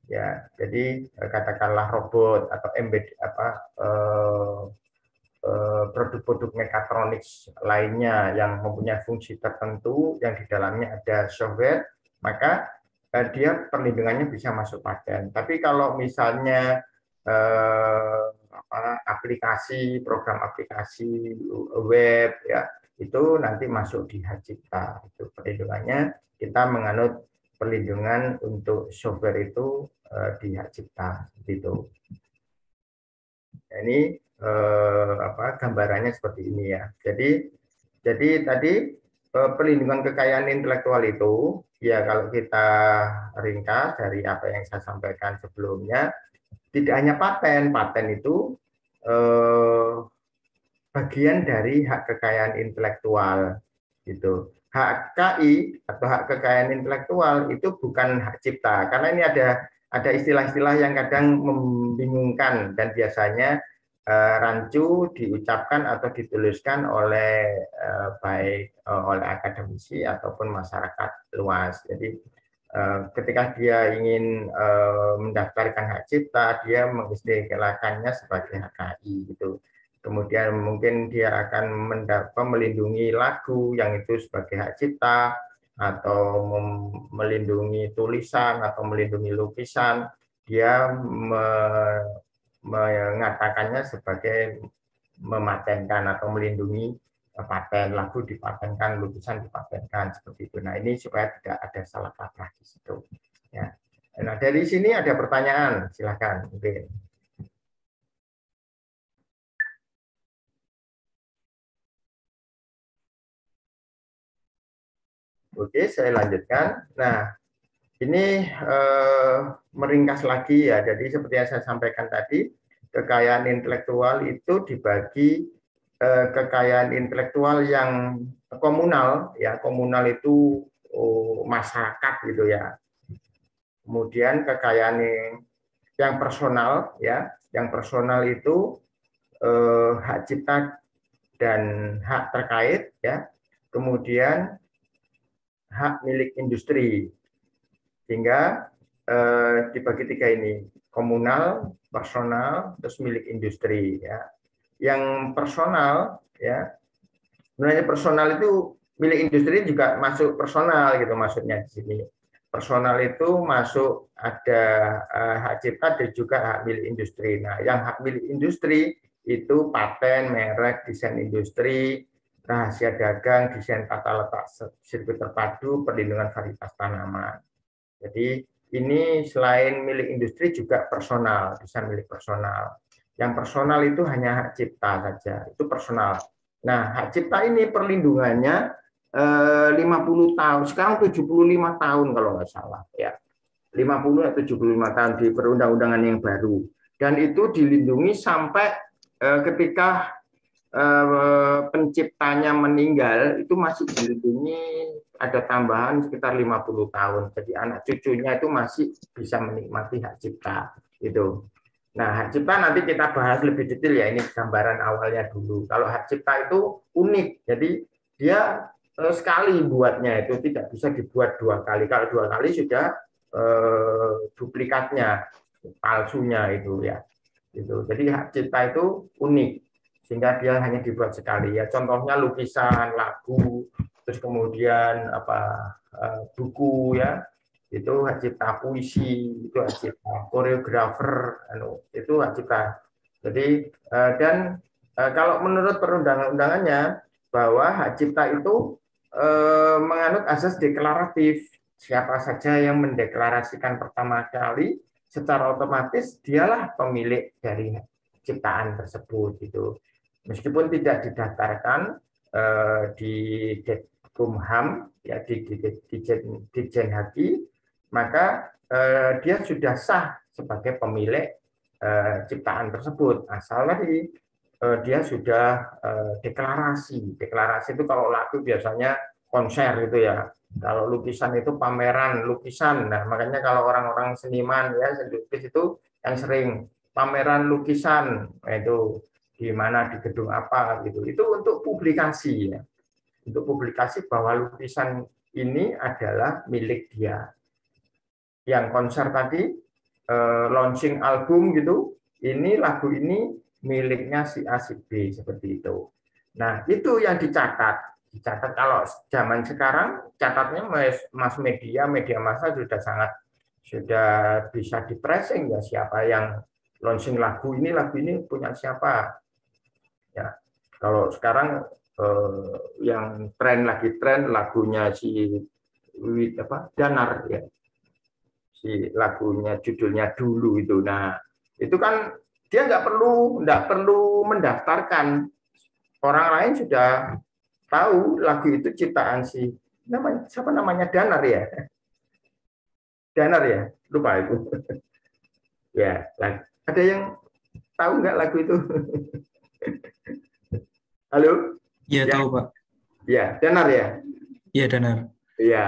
Ya, jadi katakanlah robot atau produk-produk mekatronik lainnya yang mempunyai fungsi tertentu yang di dalamnya ada software, maka dia perlindungannya bisa masuk paten. Tapi kalau misalnya aplikasi, program aplikasi web, ya itu nanti masuk di hak cipta. Itu perlindungannya kita menganut perlindungan untuk software itu di hak cipta gitu. Nah, ini gambarannya seperti ini ya. Jadi tadi perlindungan kekayaan intelektual itu ya kalau kita ringkas dari apa yang saya sampaikan sebelumnya, tidak hanya paten. Paten itu bagian dari hak kekayaan intelektual gitu. Hak KI atau hak kekayaan intelektual itu bukan hak cipta, karena ini ada istilah-istilah yang kadang membingungkan dan biasanya rancu diucapkan atau dituliskan oleh baik oleh akademisi ataupun masyarakat luas. Jadi ketika dia ingin mendaftarkan hak cipta, dia mengistilahkannya sebagai hak KI gitu. Kemudian mungkin dia akan melindungi lagu yang itu sebagai hak cipta, atau melindungi tulisan atau melindungi lukisan, dia mengatakannya sebagai mematenkan atau melindungi paten, lagu dipatenkan, lukisan dipatenkan, seperti itu. Nah, ini supaya tidak ada salah kaprah di situ. Ya. Nah, dari sini ada pertanyaan, silakan mungkin. Oke, saya lanjutkan. Nah, ini meringkas lagi ya. Jadi seperti yang saya sampaikan tadi, kekayaan intelektual itu dibagi kekayaan intelektual yang komunal, ya komunal itu masyarakat gitu ya. Kemudian kekayaan yang personal, ya, yang personal itu hak cipta dan hak terkait, ya. Kemudian hak milik industri, sehingga dibagi tiga ini, komunal, personal, terus milik industri. Ya. Yang personal, ya sebenarnya personal itu milik industri juga masuk personal gitu maksudnya di sini. Personal itu masuk ada hak cipta dan juga hak milik industri. Nah, yang hak milik industri itu paten, merek, desain industri, rahasia dagang, desain tata letak sirkuit terpadu, perlindungan varietas tanaman. Jadi ini selain milik industri juga personal, bisa milik personal. Yang personal itu hanya hak cipta saja, itu personal. Nah, hak cipta ini perlindungannya 50 tahun, sekarang 75 tahun kalau nggak salah. Ya. 50 atau 75 tahun di perundang-undangan yang baru. Dan itu dilindungi sampai ketika penciptanya meninggal, itu masih dilindungi, ada tambahan sekitar 50 tahun. Jadi anak cucunya itu masih bisa menikmati hak cipta itu. Nah, hak cipta nanti kita bahas lebih detail ya, ini gambaran awalnya dulu. Kalau hak cipta itu unik, jadi dia sekali buatnya itu tidak bisa dibuat dua kali. Kalau dua kali sudah duplikatnya, palsunya itu ya. Gitu. Jadi hak cipta itu unik, sehingga dia hanya dibuat sekali ya. Contohnya lukisan, lagu, terus kemudian buku ya, itu hak cipta, puisi itu hak cipta, koreografer itu hak cipta. Jadi dan kalau menurut perundang-undangannya bahwa hak cipta itu menganut asas deklaratif. Siapa saja yang mendeklarasikan pertama kali secara otomatis dialah pemilik dari ciptaan tersebut gitu. Meskipun tidak didaftarkan di Kumham ya di Ditjen Haki, maka dia sudah sah sebagai pemilik ciptaan tersebut asal tadi dia sudah deklarasi. Deklarasi itu kalau lagu biasanya konser gitu ya. Kalau lukisan itu pameran lukisan. Nah, makanya kalau orang-orang seniman ya, lukis itu yang sering pameran lukisan, itu di mana di gedung apa gitu. Itu untuk publikasi ya. Untuk publikasi bahwa lukisan ini adalah milik dia. Yang konser tadi launching album gitu, ini lagu ini miliknya si A si B seperti itu. Nah, itu yang dicatat. Kalau zaman sekarang catatnya mass media massa sudah bisa di pressing ya, siapa yang launching lagu ini punya siapa. Ya, kalau sekarang yang lagi tren lagunya si Danar ya. Si lagunya judulnya Dulu itu. Nah, itu kan dia nggak perlu mendaftarkan. Orang lain sudah tahu lagu itu ciptaan siapa namanya Danar ya. Danar ya, lupa itu. Ya, ada yang tahu nggak lagu itu? Halo? Iya, ya, tahu Pak. Ya, Danar ya. Iya, Danar. Iya,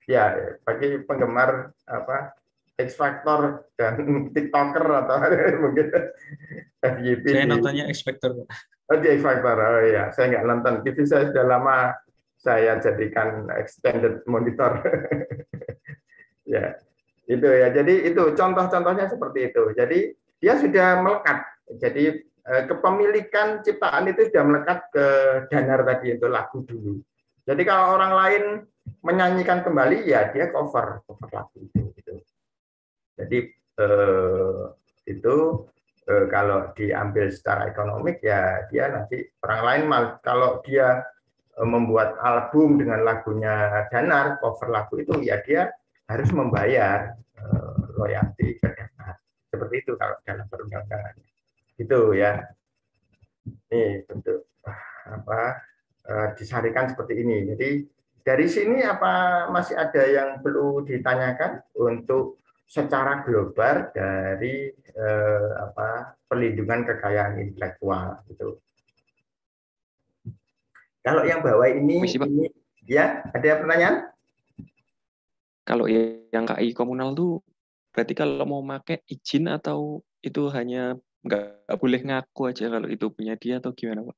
ya bagi penggemar X Factor dan TikToker atau mungkin FYP. Saya nontonnya X Factor. Oh, di X Factor. Oh iya, saya nggak nonton. TV saya sudah lama saya jadikan extended monitor. Ya, itu ya. Jadi itu contoh-contohnya seperti itu. Jadi dia sudah melekat. Jadi kepemilikan ciptaan itu sudah melekat ke Danar tadi itu lagu Dulu. Jadi kalau orang lain menyanyikan kembali ya dia cover lagu itu. Gitu. Jadi itu kalau diambil secara ekonomik ya dia nanti orang lain kalau dia membuat album dengan lagunya Danar, cover lagu itu ya dia harus membayar royalti ke Danar. Seperti itu kalau dalam perundang-undangan. Itu ya. Ini bentuk disarikan seperti ini. Jadi dari sini apa masih ada yang perlu ditanyakan untuk secara global dari perlindungan kekayaan intelektual gitu. Kalau yang bawah ini ya ada pertanyaan? Kalau yang KI komunal tuh berarti kalau mau pakai izin atau itu hanya nggak boleh ngaku aja kalau itu punya dia atau gimana Pak?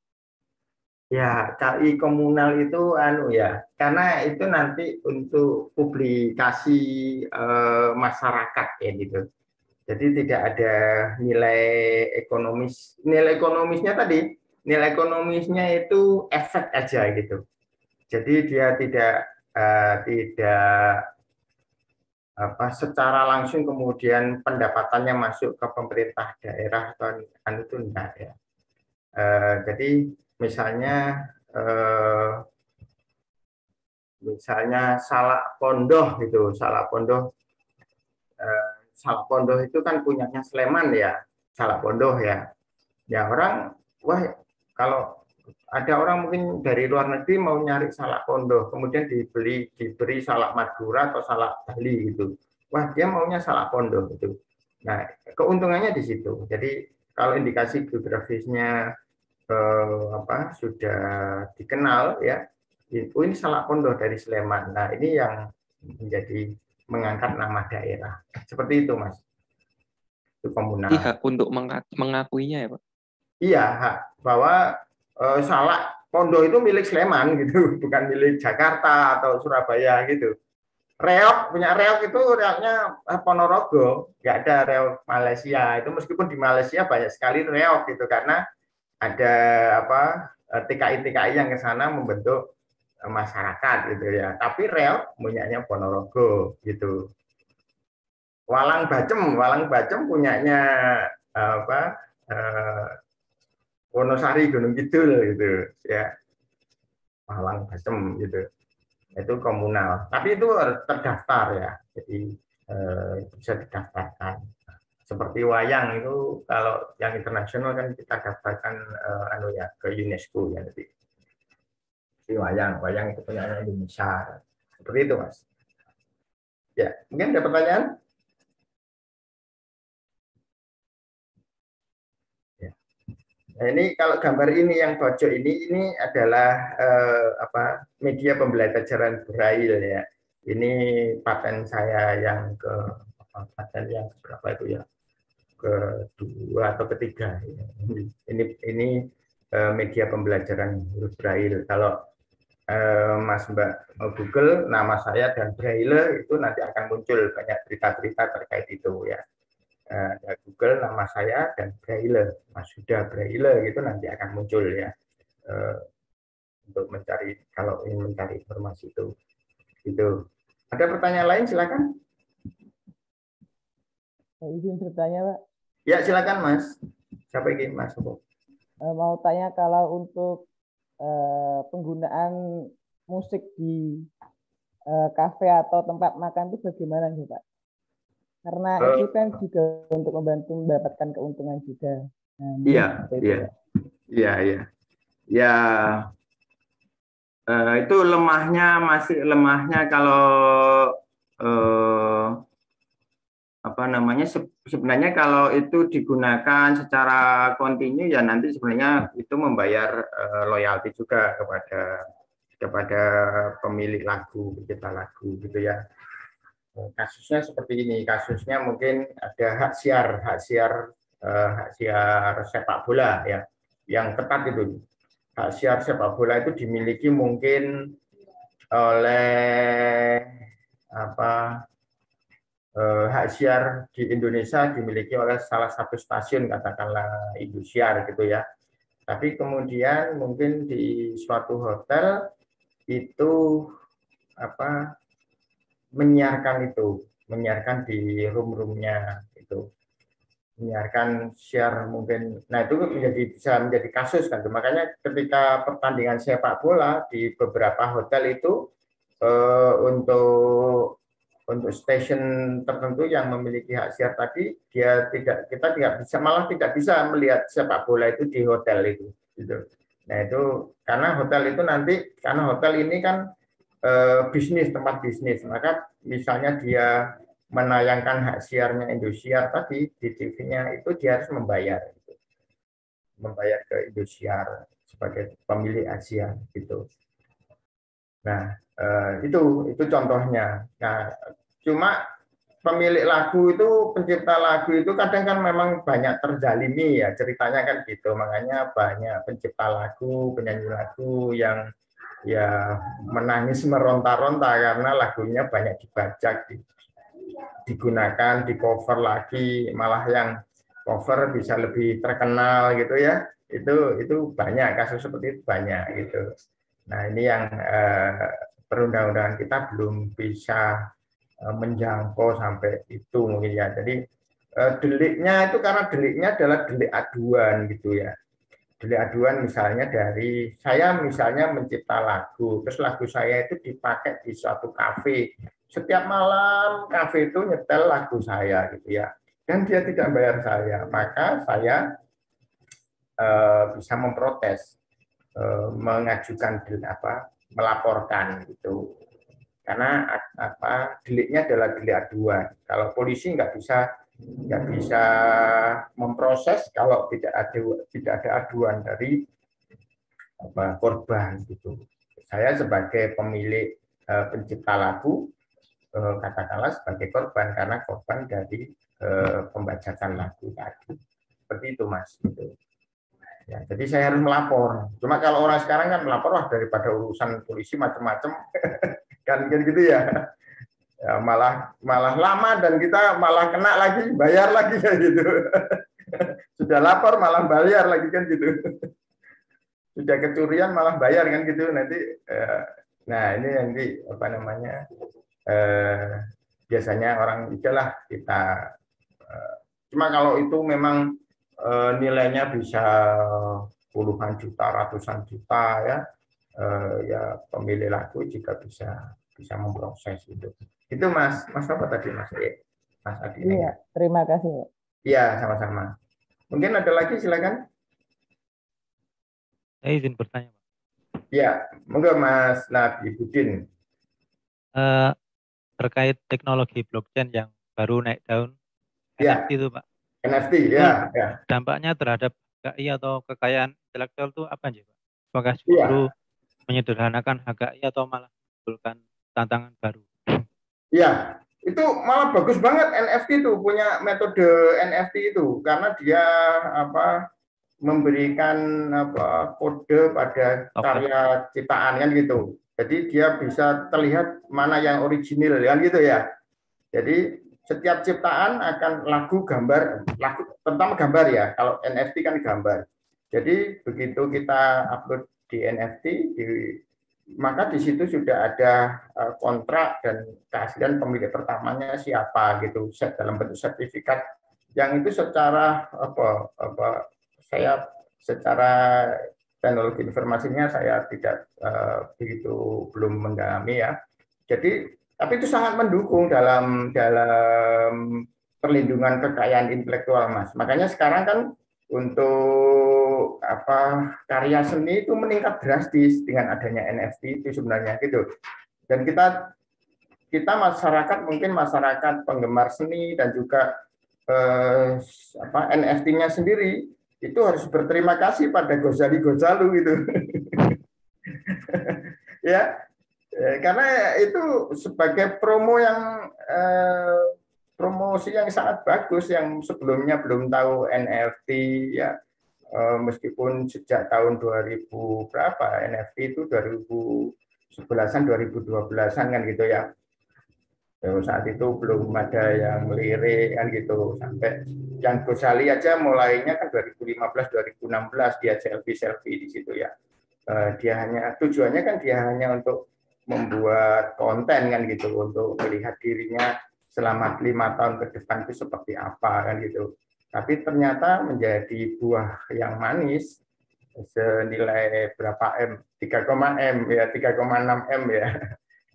Ya, KI komunal itu ya, karena itu nanti untuk publikasi masyarakat ya gitu. Jadi tidak ada nilai ekonomis. Nilai ekonomisnya itu efek aja gitu. Jadi dia tidak secara langsung kemudian pendapatannya masuk ke pemerintah daerah atau itu enggak ya. Jadi misalnya Salak Pondoh gitu, Salak Pondoh itu kan punyanya Sleman ya, Salak Pondoh ya. Ya orang, kalau ada orang mungkin dari luar negeri mau nyari Salak Pondoh, kemudian diberi Salak Madura atau Salak Bali gitu. Wah dia maunya Salak Pondoh gitu. Nah keuntungannya di situ. Jadi kalau indikasi geografisnya sudah dikenal ya, ini Salak Pondoh dari Sleman. Nah ini yang menjadi mengangkat nama daerah seperti itu Mas. Itu komunal. Hak untuk mengakuinya ya Pak? Iya, hak bahwa Salak Pondoh itu milik Sleman gitu, bukan milik Jakarta atau Surabaya gitu. Punya reok itu reoknya Ponorogo, nggak ada reok Malaysia. Itu meskipun di Malaysia banyak sekali reok gitu karena ada TKI yang ke sana membentuk masyarakat gitu ya. Tapi reok punyanya Ponorogo gitu. Walang Bacem punyanya Wonosari Gunung Kidul gitu ya. Walang Bacem gitu. Itu komunal. Tapi itu harus terdaftar ya. Jadi bisa didaftarkan. Seperti wayang itu kalau yang internasional kan kita daftarkan ke UNESCO ya nanti. Jadi wayang itu punya Indonesia. Seperti itu Mas. Ya, mungkin ada pertanyaan? Ya. Nah, ini kalau gambar ini yang pojok ini adalah media pembelajaran Braille ya. Ini paten saya yang berapa itu ya? Kedua atau ketiga. Ini media pembelajaran huruf Braille. Kalau Mas Mbak Google nama saya dan Braille itu nanti akan muncul banyak berita-berita terkait itu ya. ada Google nama saya dan Braille, Mas Huda Braille gitu nanti akan muncul ya untuk mencari kalau ingin mencari informasi itu. Itu. Ada pertanyaan lain silakan. Izin bertanya, Pak. Ya silakan Mas. Siapa ini Mas? Mau tanya kalau untuk penggunaan musik di kafe atau tempat makan itu bagaimana sih Pak? Karena itu kan juga untuk membantu mendapatkan keuntungan juga. Iya, ya. Itu masih lemahnya kalau sebenarnya kalau itu digunakan secara kontinu ya nanti sebenarnya itu membayar royalti juga kepada pemilik lagu, pencipta lagu gitu ya. Kasusnya seperti ini, kasusnya mungkin ada hak siar sepak bola ya, yang ketat itu. Hak siar sepak bola itu dimiliki mungkin oleh hak siar di Indonesia dimiliki oleh salah satu stasiun katakanlah Indosiar gitu ya. Tapi kemudian mungkin di suatu hotel itu menyiarkan di room-roomnya itu, menyiarkan share mungkin. Nah itu bisa menjadi kasus kan. Makanya ketika pertandingan sepak bola di beberapa hotel itu untuk stasiun tertentu yang memiliki hak siar tadi kita tidak bisa melihat sepak bola itu di hotel itu gitu. Nah itu karena hotel ini kan tempat bisnis, maka misalnya dia menayangkan hak siarnya Indosiar tadi di TV-nya itu dia harus membayar ke Indosiar sebagai pemilik Asia gitu. Nah itu contohnya. Nah cuma pemilik lagu itu, pencipta lagu itu kadang kan memang banyak terzalimi ya ceritanya kan gitu. Makanya banyak pencipta lagu, penyanyi lagu yang ya menangis meronta-ronta karena lagunya banyak dibajak, digunakan, di cover lagi, malah yang cover bisa lebih terkenal gitu ya. Itu banyak kasus seperti itu banyak gitu. Nah ini yang perundang-undangan kita belum bisa menjangkau sampai itu mungkin ya. Jadi deliknya itu karena deliknya adalah delik aduan gitu ya. Delik aduan misalnya dari saya misalnya mencipta lagu, terus lagu saya itu dipakai di suatu kafe. Setiap malam kafe itu nyetel lagu saya gitu ya. Dan dia tidak bayar saya, maka saya bisa memprotes, mengajukan melaporkan gitu. Karena deliknya adalah delik aduan. Kalau polisi nggak bisa memproses kalau tidak ada aduan dari korban gitu. Saya sebagai pemilik pencipta lagu katakanlah sebagai korban karena korban dari pembajakan lagu tadi. Seperti itu Mas gitu. Ya, jadi saya harus melapor. Cuma kalau orang sekarang kan melapor daripada urusan polisi macam-macam kan gitu ya. Ya, malah lama dan kita malah kena lagi, bayar lagi kan gitu. Sudah lapor malah bayar lagi kan gitu. Sudah kecurian malah bayar kan gitu nanti. Nah ini nanti biasanya orang itulah kita. Cuma kalau itu memang nilainya bisa puluhan juta, ratusan juta ya, ya pemilik lagu juga bisa memproses itu. Itu Mas apa tadi Mas Adi? Iya, terima kasih. Iya, sama-sama. Mungkin ada lagi silakan. Saya izin bertanya, Pak. Iya, monggo Mas Nabi Budin. Terkait teknologi blockchain yang baru naik daun, ya. NFT itu Pak. NFT, ya. Dampaknya terhadap HKI atau kekayaan intelektual itu apa aja Pak? Apakah justru menyederhanakan HKI atau malah menimbulkan tantangan baru? Iya, itu malah bagus banget NFT itu, punya metode NFT itu karena dia memberikan kode pada karya ciptaan kan gitu. Jadi dia bisa terlihat mana yang original kan gitu ya. Jadi setiap ciptaan akan lagu, gambar, terutama gambar ya. Kalau NFT kan gambar. Jadi begitu kita upload di NFT, maka di situ sudah ada kontrak dan keaslian pemilik pertamanya siapa gitu, dalam bentuk sertifikat. Yang itu secara saya secara teknologi informasinya saya tidak begitu belum mendalami ya. Jadi tapi itu sangat mendukung dalam perlindungan kekayaan intelektual, Mas. Makanya sekarang kan untuk karya seni itu meningkat drastis dengan adanya NFT itu sebenarnya gitu. Dan kita masyarakat, mungkin masyarakat penggemar seni dan juga NFT-nya sendiri itu harus berterima kasih pada Ghazali gitu. Ya, karena itu sebagai promosi yang sangat bagus yang sebelumnya belum tahu NFT ya, meskipun sejak tahun 2000 berapa NFT itu 2011-an 2012-an kan gitu ya. Saat itu belum ada yang melirik kan gitu, sampai yang Ghazali aja mulainya kan 2015-2016 dia selfie di situ ya. Tujuannya kan dia hanya untuk membuat konten kan gitu, untuk melihat dirinya selama 5 tahun ke depan itu seperti apa kan gitu. Tapi ternyata menjadi buah yang manis senilai berapa M, 3,6 M ya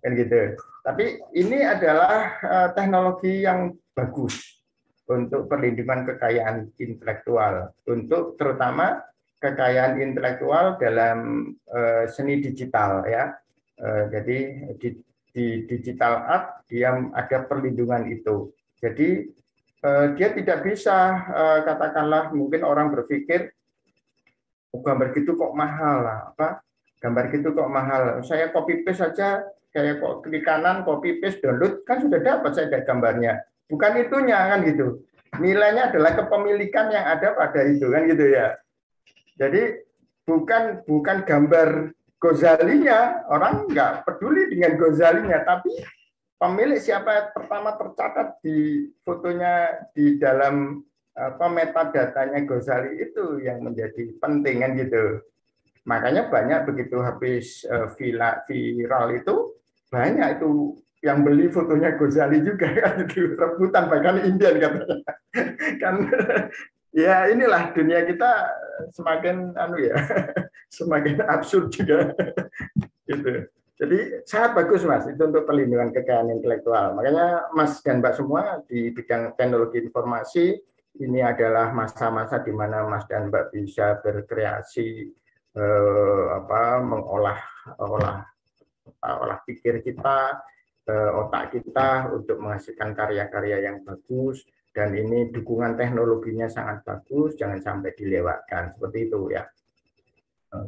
kan gitu. Tapi ini adalah teknologi yang bagus untuk perlindungan kekayaan intelektual, untuk terutama kekayaan intelektual dalam seni digital ya. Jadi di digital art dia ada perlindungan itu. Jadi dia tidak bisa katakanlah mungkin orang berpikir gambar gitu kok mahal lah, gambar gitu kok mahal. Saya copy paste saja, kayak kok klik kanan copy paste download kan sudah dapat saya gambarnya. Bukan itunya kan gitu. Nilainya adalah kepemilikan yang ada pada itu kan gitu ya. Jadi bukan gambar Ghazalinya, orang nggak peduli dengan Ghazalinya, tapi pemilik siapa pertama tercatat di fotonya di dalam metadatanya Ghazali itu yang menjadi penting kan gitu. Makanya banyak begitu habis viral itu banyak itu yang beli fotonya Ghazali juga kan itu rebutan bahkan Indian katanya kan. Ya inilah dunia kita semakin semakin absurd juga gitu. Jadi sangat bagus Mas itu untuk perlindungan kekayaan intelektual. Makanya Mas dan Mbak semua di bidang teknologi informasi ini adalah masa-masa di mana Mas dan Mbak bisa berkreasi mengolah pikir kita, otak kita untuk menghasilkan karya-karya yang bagus. Dan ini dukungan teknologinya sangat bagus, jangan sampai dilewatkan seperti itu ya.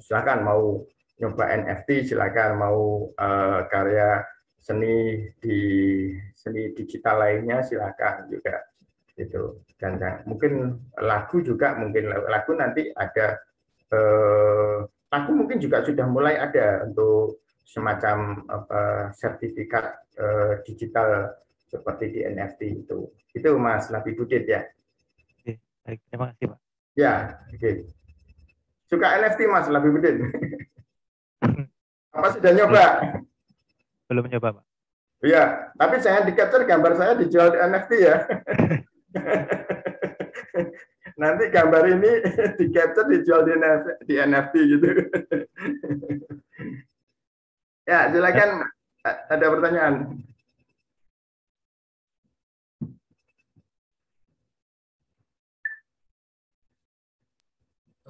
Silakan mau nyoba NFT, silakan mau karya seni digital lainnya silakan juga itu. Dan mungkin lagu nanti ada lagu mungkin juga sudah mulai ada untuk semacam sertifikat digital seperti di NFT itu. Itu Mas Labibudin ya. Oke, baik, terima kasih Pak. Ya, oke. Suka NFT Mas Labibudin? Apa sudah nyoba? Belum nyoba Pak. Iya, tapi jangan di-capture gambar saya dijual di NFT ya. Nanti gambar ini di-capture dijual di NFT gitu. Ya, silakan ada pertanyaan.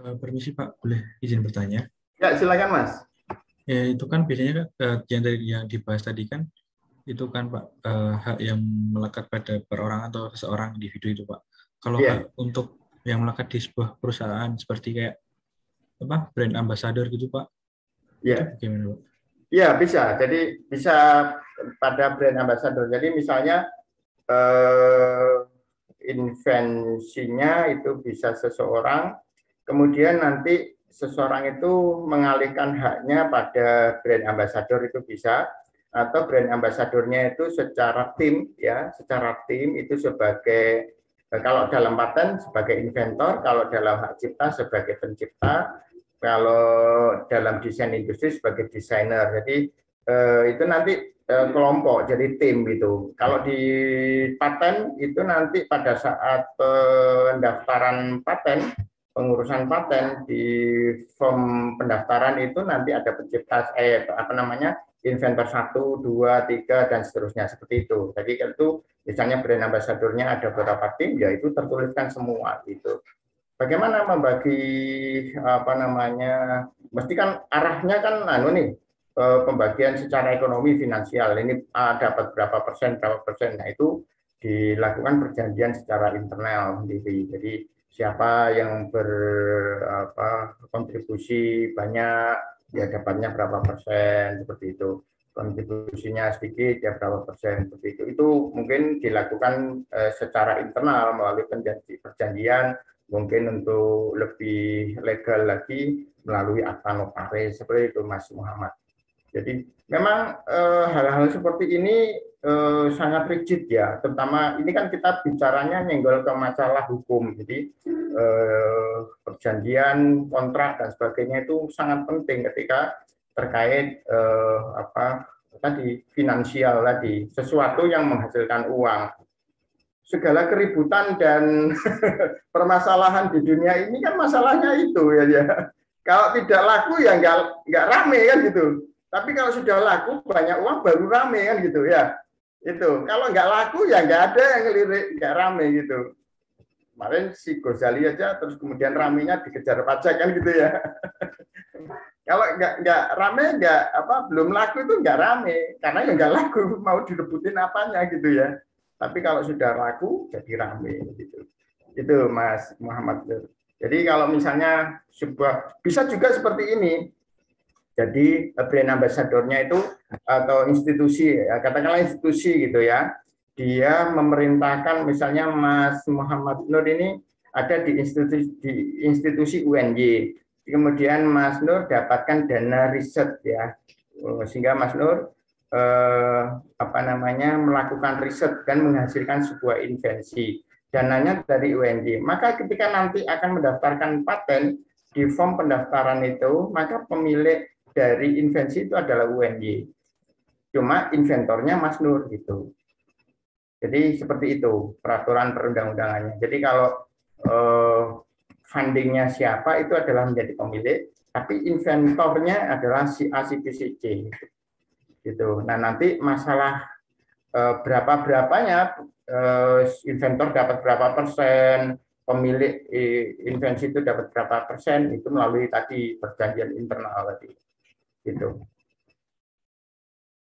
Permisi Pak, boleh izin bertanya? Ya, silakan Mas. Ya itu kan biasanya yang dibahas tadi kan itu kan Pak hak yang melekat pada perorangan atau seseorang individu itu Pak. Kalau hak untuk yang melekat di sebuah perusahaan seperti kayak brand ambassador gitu Pak. Iya. Gimana Pak? Iya bisa. Jadi bisa pada brand ambassador. Jadi misalnya invensinya itu bisa seseorang, kemudian nanti seseorang itu mengalihkan haknya pada brand ambassador itu bisa, atau brand ambassador-nya itu secara tim ya, secara tim itu sebagai kalau dalam paten sebagai inventor, kalau dalam hak cipta sebagai pencipta, kalau dalam desain industri sebagai desainer. Jadi itu nanti kelompok jadi tim gitu. Kalau di paten itu nanti pada saat pendaftaran paten, pengurusan paten di form pendaftaran itu nanti ada pencipta inventor 1, 2, 3 dan seterusnya seperti itu. Jadi itu misalnya brand ambassador-nya ada beberapa tim, ya itu tertuliskan semua gitu. Bagaimana membagi mesti kan arahnya kan pembagian secara ekonomi finansial ini dapat berapa persen. Nah itu dilakukan perjanjian secara internal sendiri. Jadi siapa yang berkontribusi banyak ya dapatnya berapa persen seperti itu, kontribusinya sedikit ya berapa persen seperti itu mungkin dilakukan secara internal melalui perjanjian, mungkin untuk lebih legal lagi melalui akta notaris seperti itu Mas Muhammad. Jadi memang hal-hal seperti ini sangat rigid ya, terutama ini kan kita bicaranya nyenggol ke masalah hukum, jadi perjanjian, kontrak dan sebagainya itu sangat penting ketika terkait finansial tadi, sesuatu yang menghasilkan uang. Segala keributan dan permasalahan di dunia ini kan masalahnya itu ya. Kalau tidak laku ya nggak rame kan gitu. Tapi kalau sudah laku banyak uang baru rame kan gitu ya. Itu kalau nggak laku ya nggak ada yang ngelirik, nggak rame gitu. Kemarin si Gozali aja terus kemudian ramenya dikejar pajak kan gitu ya. Kalau nggak rame belum laku itu nggak rame karena ya nggak laku mau direbutin apanya gitu ya. Tapi kalau sudah laku jadi rame gitu. Itu Mas Muhammad. Jadi kalau misalnya bisa juga seperti ini. Jadi brand ambassador-nya itu atau institusi, ya, katakanlah institusi gitu ya, dia memerintahkan misalnya Mas Muhammad Nur ini ada di institusi UNY, kemudian Mas Nur dapatkan dana riset ya, sehingga Mas Nur melakukan riset dan menghasilkan sebuah invensi, dananya dari UNY. Maka ketika nanti akan mendaftarkan paten di form pendaftaran itu, maka pemilik dari invensi itu adalah UNY. Cuma inventornya Mas Nur gitu. Jadi seperti itu peraturan perundang-undangannya. Jadi kalau fundingnya siapa itu adalah menjadi pemilik, tapi inventornya adalah si A, si B, si C. Gitu. Nah nanti masalah berapanya inventor dapat berapa persen, pemilik invensi itu dapat berapa persen, itu melalui tadi perjanjian internal tadi. Gitu.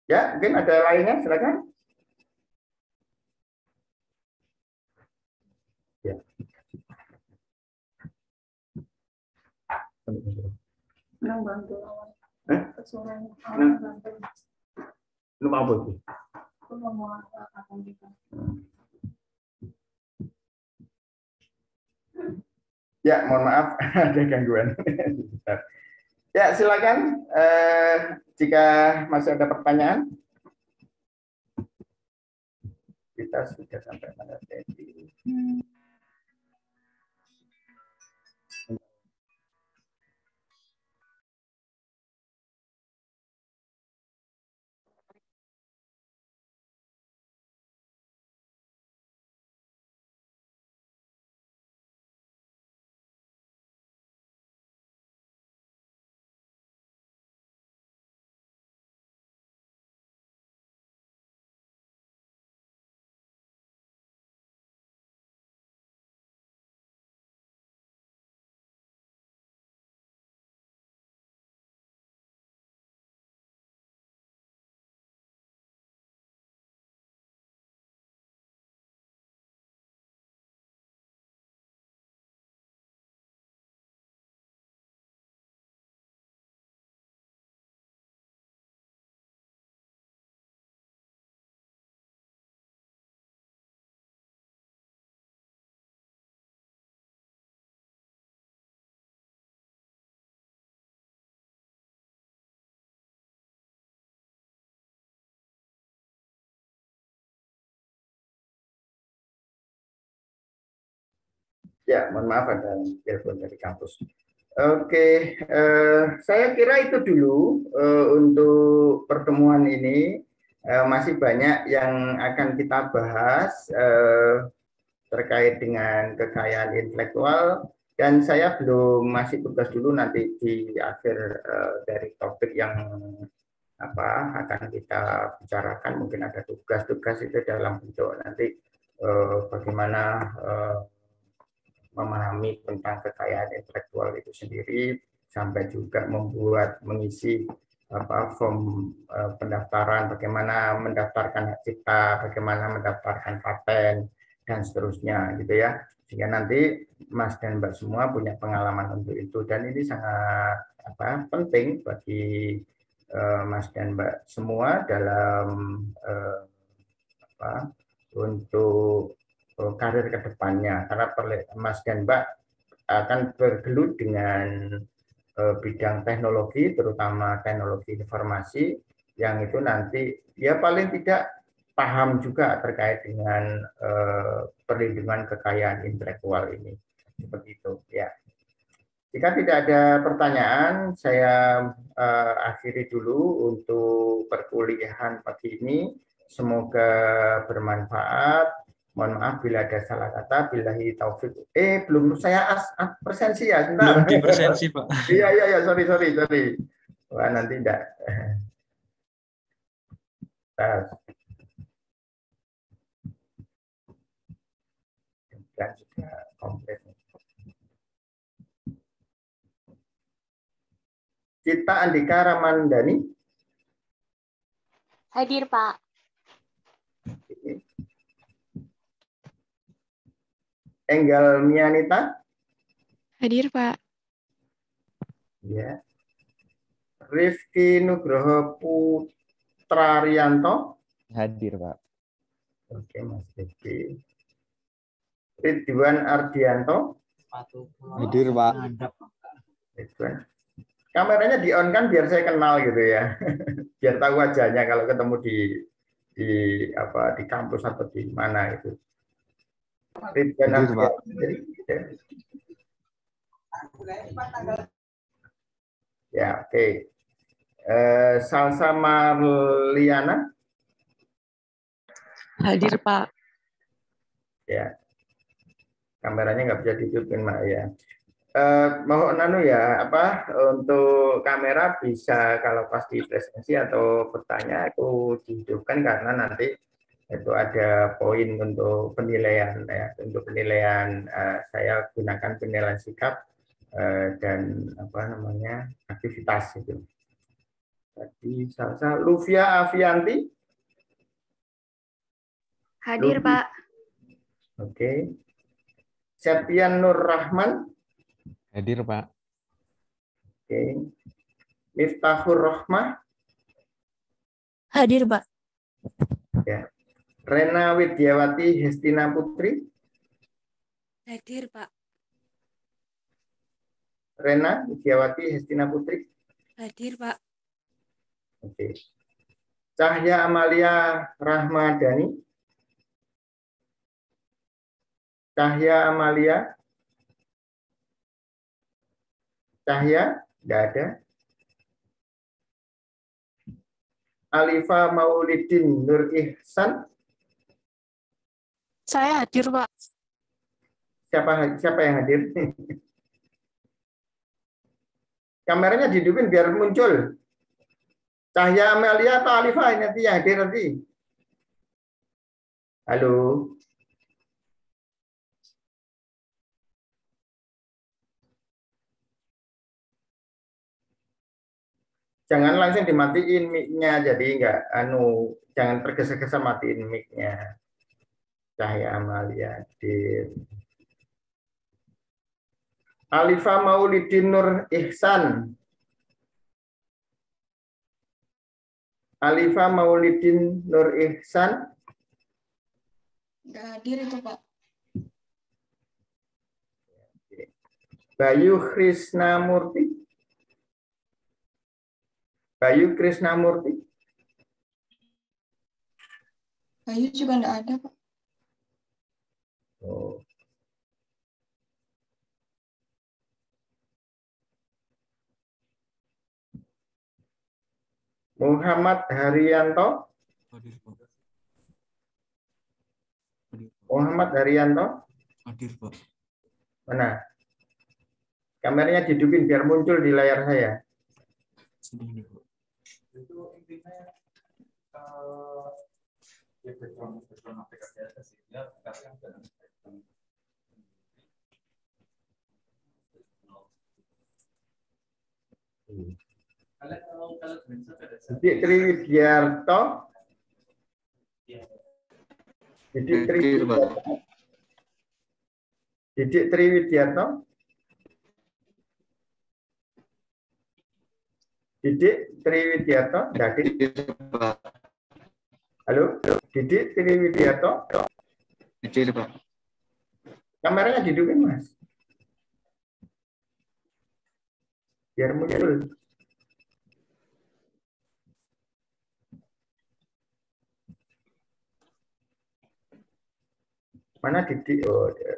Ya, mungkin ada lainnya, silakan. Ya. Bantu awal. Lu mau apa itu? Aku mau apa gitu. Ya, mohon maaf ada gangguan. Ya, silakan jika masih ada pertanyaan. Kita sudah sampai pada sesi. Ya, mohon maaf ada telepon dari kampus. Oke, saya kira itu dulu untuk pertemuan ini. Masih banyak yang akan kita bahas terkait dengan kekayaan intelektual, dan saya masih tugas dulu nanti di akhir dari topik yang akan kita bicarakan. Mungkin ada tugas-tugas itu dalam bentuk nanti bagaimana memahami tentang kekayaan intelektual itu sendiri, sampai juga mengisi form pendaftaran, bagaimana mendaftarkan hak cipta, bagaimana mendaftarkan paten, dan seterusnya gitu ya. Sehingga nanti Mas dan Mbak semua punya pengalaman untuk itu, dan ini sangat penting bagi Mas dan Mbak semua dalam untuk karir ke depannya, karena Mas dan Mbak akan bergelut dengan bidang teknologi, terutama teknologi informasi, yang itu nanti ya paling tidak paham juga terkait dengan perlindungan kekayaan intelektual ini. Seperti itu ya. Jika tidak ada pertanyaan, saya akhiri dulu untuk perkuliahan pagi ini. Semoga bermanfaat. Mohon maaf bila ada salah kata. Billahi taufik. Belum saya presensi ya. Sebentar. Belum di presensi, Pak. Iya, sorry. Wah, nanti enggak. Dan juga komplit. Cita Andika Ramandani. Hadir, Pak. Enggal Mianita. Hadir, Pak. Ya. Rifki Nugroho Putrarianto. Hadir, Pak. Oke, Mas Rifki. Ridwan Ardianto. Hadir, Pak. Ridwan. Kameranya di-on kan biar saya kenal gitu ya. Biar tahu wajahnya kalau ketemu di kampus atau di mana itu. Ridwan Ardianto. Ya, oke. Salsa Marliana. Hadir, Pak. Ya. Kameranya nggak bisa dihidupin, Mak ya. Mohon untuk kamera bisa kalau pas di presensi atau bertanya itu dihidupkan, karena nanti itu ada poin untuk penilaian ya. Untuk penilaian saya gunakan penilaian sikap dan aktivitas itu. Tadi Salsa. Luvia Avianti. Hadir, Pak. Oke. Septian Nur Rahman. Hadir, Pak. Oke. Miftahur Rohmah. Hadir, Pak. Ya. Rena Widyawati Hestina Putri. Hadir, Pak. Rena Widyawati Hestina Putri. Hadir, Pak. Oke. Cahya Amalia Rahmadani. Cahya Amalia. Cahya, tidak ada. Alifa Maulidin Nur Ihsan. Saya hadir, Pak. Siapa yang hadir? Kameranya dihidupin biar muncul. Cahya Amalia atau Alifa ini nanti yang hadir nanti. Halo. Jangan langsung dimatiin mic-nya, jadi jangan tergesa-gesa matiin mic-nya. Cahya Amalia hadir. Alifa Maulidin Nur Ihsan. Alifa Maulidin Nur Ihsan. Nggak hadir itu, Pak. Bayu Krisnamurti. Bayu Krisnamurti. Bayu juga nggak ada, Pak. Oh. Muhammad Haryanto. Hadir, Pak. Muhammad Haryanto. Hadir, Pak. Mana? Kameranya dihidupin biar muncul di layar saya. Sini, Pak. Didik Triwidiarto. Didik Triwidiarto. Didik Triwidiarto. Didik Triwidiarto. Halo, Didik Triwidiarto. Hadir, Pak. Kameranya dihidupin, Mas. Biar muncul. Mana Didik? Oh, dia.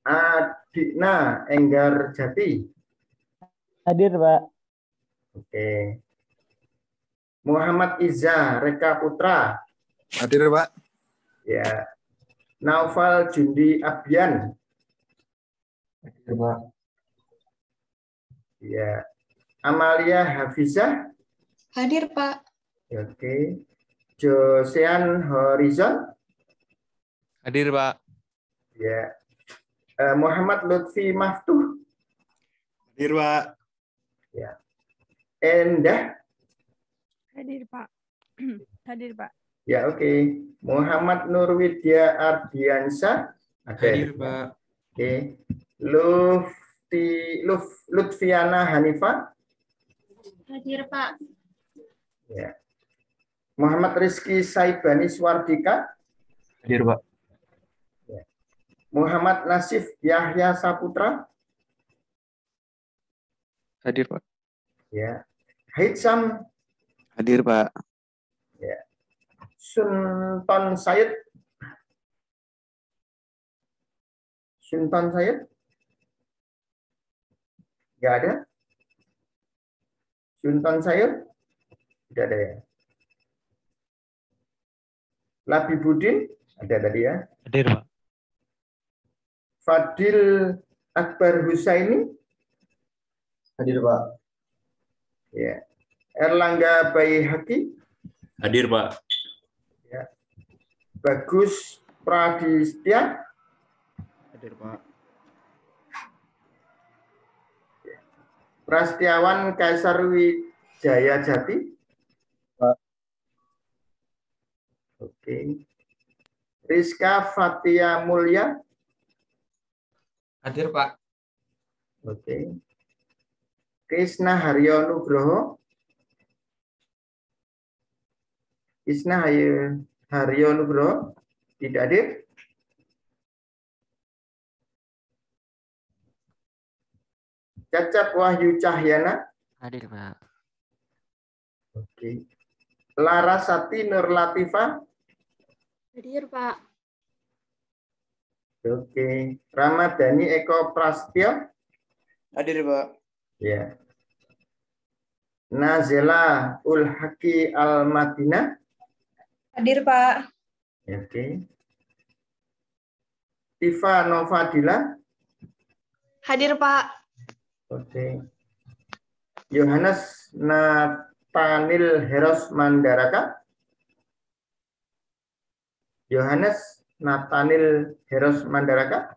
Adikna Enggar Jati. Hadir, Pak. Oke. Muhammad Iza Reka Putra. Hadir, Pak. Ya. Naufal Jundi Abian. Hadir, Pak. Ya. Amalia Hafizah. Hadir, Pak. Oke. Josean Horizon. Hadir, Pak. Ya. Muhammad Lutfi Maftuh. Hadir, Pak. Ya. Endah. Hadir, Pak. Hadir, Pak. Ya, oke. Muhammad Nurwidya Ardiansyah. Hadir, Pak. Oke. Lutfiana Hanifah. Hadir, Pak. Ya. Muhammad Rizky Saibani Swardika. Hadir, Pak. Ya. Muhammad Nasif Yahya Saputra. Hadir, Pak. Ya. Hitsam. Hadir, Pak. Ya. Sunton Said. Sunton Said. Nggak ada. Sunton Said. Tidak ada ya. Labibudin. Ada tadi ya. Hadir, Pak. Fadil Akbar Husaini. Hadir, Pak. Ya. Erlangga Baihaqi. Hadir, Pak. Ya. Bagus Pradistya. Hadir, Pak. Prastiawan Kaisar Wijaya Jati. Pak. Oke. Rizka Fatia Mulya. Hadir, Pak. Oke. Krisna Haryo Nugroho. Krisna Haryo Nugroho. Tidak hadir. Cacap Wahyu Cahyana. Hadir, Pak. Oke. Larasati Nur Latifah. Hadir, Pak. Oke. Ramadhani Eko Prastyo. Hadir, Pak. Ya. Nazela Ul Haki Al Madinah. Hadir, Pak. Oke. Tifa Novadila. Hadir, Pak. Oke. Yohanes Nathaniel Heros Mandaraka. Yohanes Nathaniel Heros Mandaraka.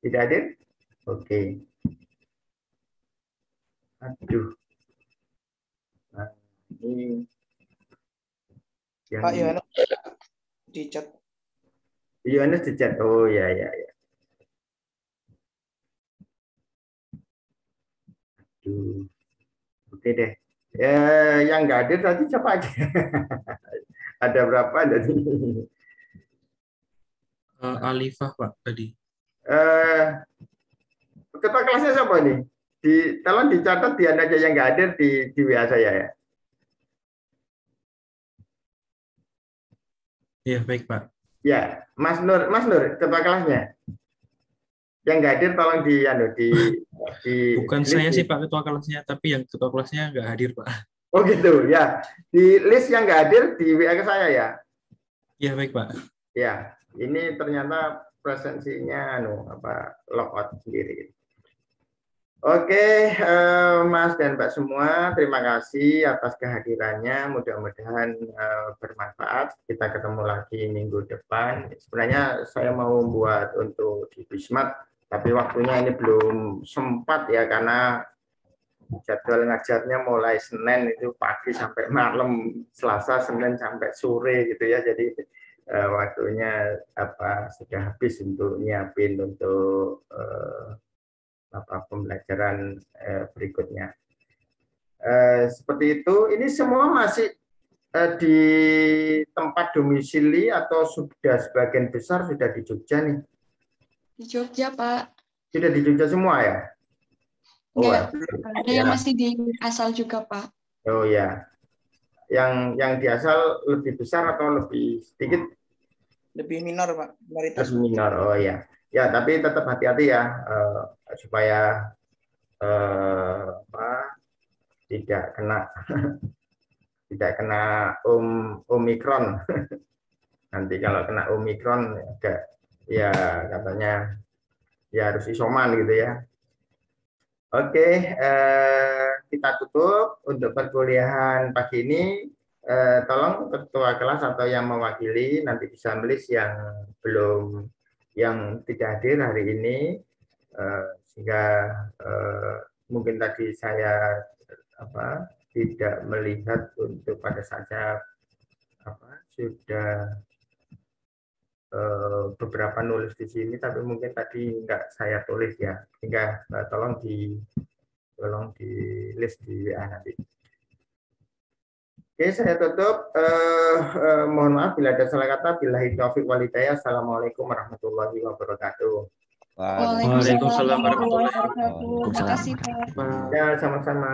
Tidak hadir? Oke. Aduh. Nah, ini yang Pak Yohanes di chat. Yohanes di chat. Oh ya ya ya. Aduh. Oke deh. Yang nggak hadir tadi siapa aja? Ada berapa tadi? Alifah, Pak, tadi. Ketua kelasnya siapa nih? Tolong dicatat dia aja yang nggak hadir di WA saya ya. Iya, baik Pak. Ya, Mas Nur, ketua kelasnya. Yang nggak hadir tolong Bukan saya sih Pak ketua kelasnya, tapi yang ketua kelasnya nggak hadir Pak. Oh gitu, ya. Di list yang nggak hadir di WA ke saya ya. Iya, baik Pak. Ya, ini ternyata presensinya logout sendiri. Oke, Mas dan Mbak semua, terima kasih atas kehadirannya. Mudah-mudahan bermanfaat. Kita ketemu lagi minggu depan. Sebenarnya saya mau buat untuk di Bismat, tapi waktunya ini belum sempat ya, karena jadwal ngajarnya mulai Senin itu pagi sampai malam, Selasa, Senin sampai sore gitu ya. Jadi waktunya sudah habis untuk nyiapin untuk pembelajaran berikutnya. Seperti itu. Ini semua masih di tempat domisili atau sudah sebagian besar sudah di Jogja nih? Di Jogja, Pak. Sudah di Jogja semua ya? Enggak, ada yang masih di asal juga, Pak. Oh ya. Yang di asal lebih besar atau lebih sedikit? Lebih minor, Pak. Lebih minor, oh ya. Ya, tapi tetap hati-hati ya, supaya tidak kena Omikron. Nanti kalau kena Omikron ya katanya ya harus isoman gitu ya. Oke, kita tutup untuk perkuliahan pagi ini. Tolong ketua kelas atau yang mewakili nanti bisa menulis yang tidak hadir hari ini, sehingga mungkin tadi saya tidak melihat untuk pada saja sudah beberapa nulis di sini, tapi mungkin tadi nggak saya tulis ya, sehingga tolong di list di WA nanti. Oke, saya tutup. Mohon maaf bila ada salah kata. Billahi taufiq wal hidayah. Assalamualaikum warahmatullahi wabarakatuh. Waalaikumsalam warahmatullahi wabarakatuh. Terima kasih, Pak. Ya, sama-sama.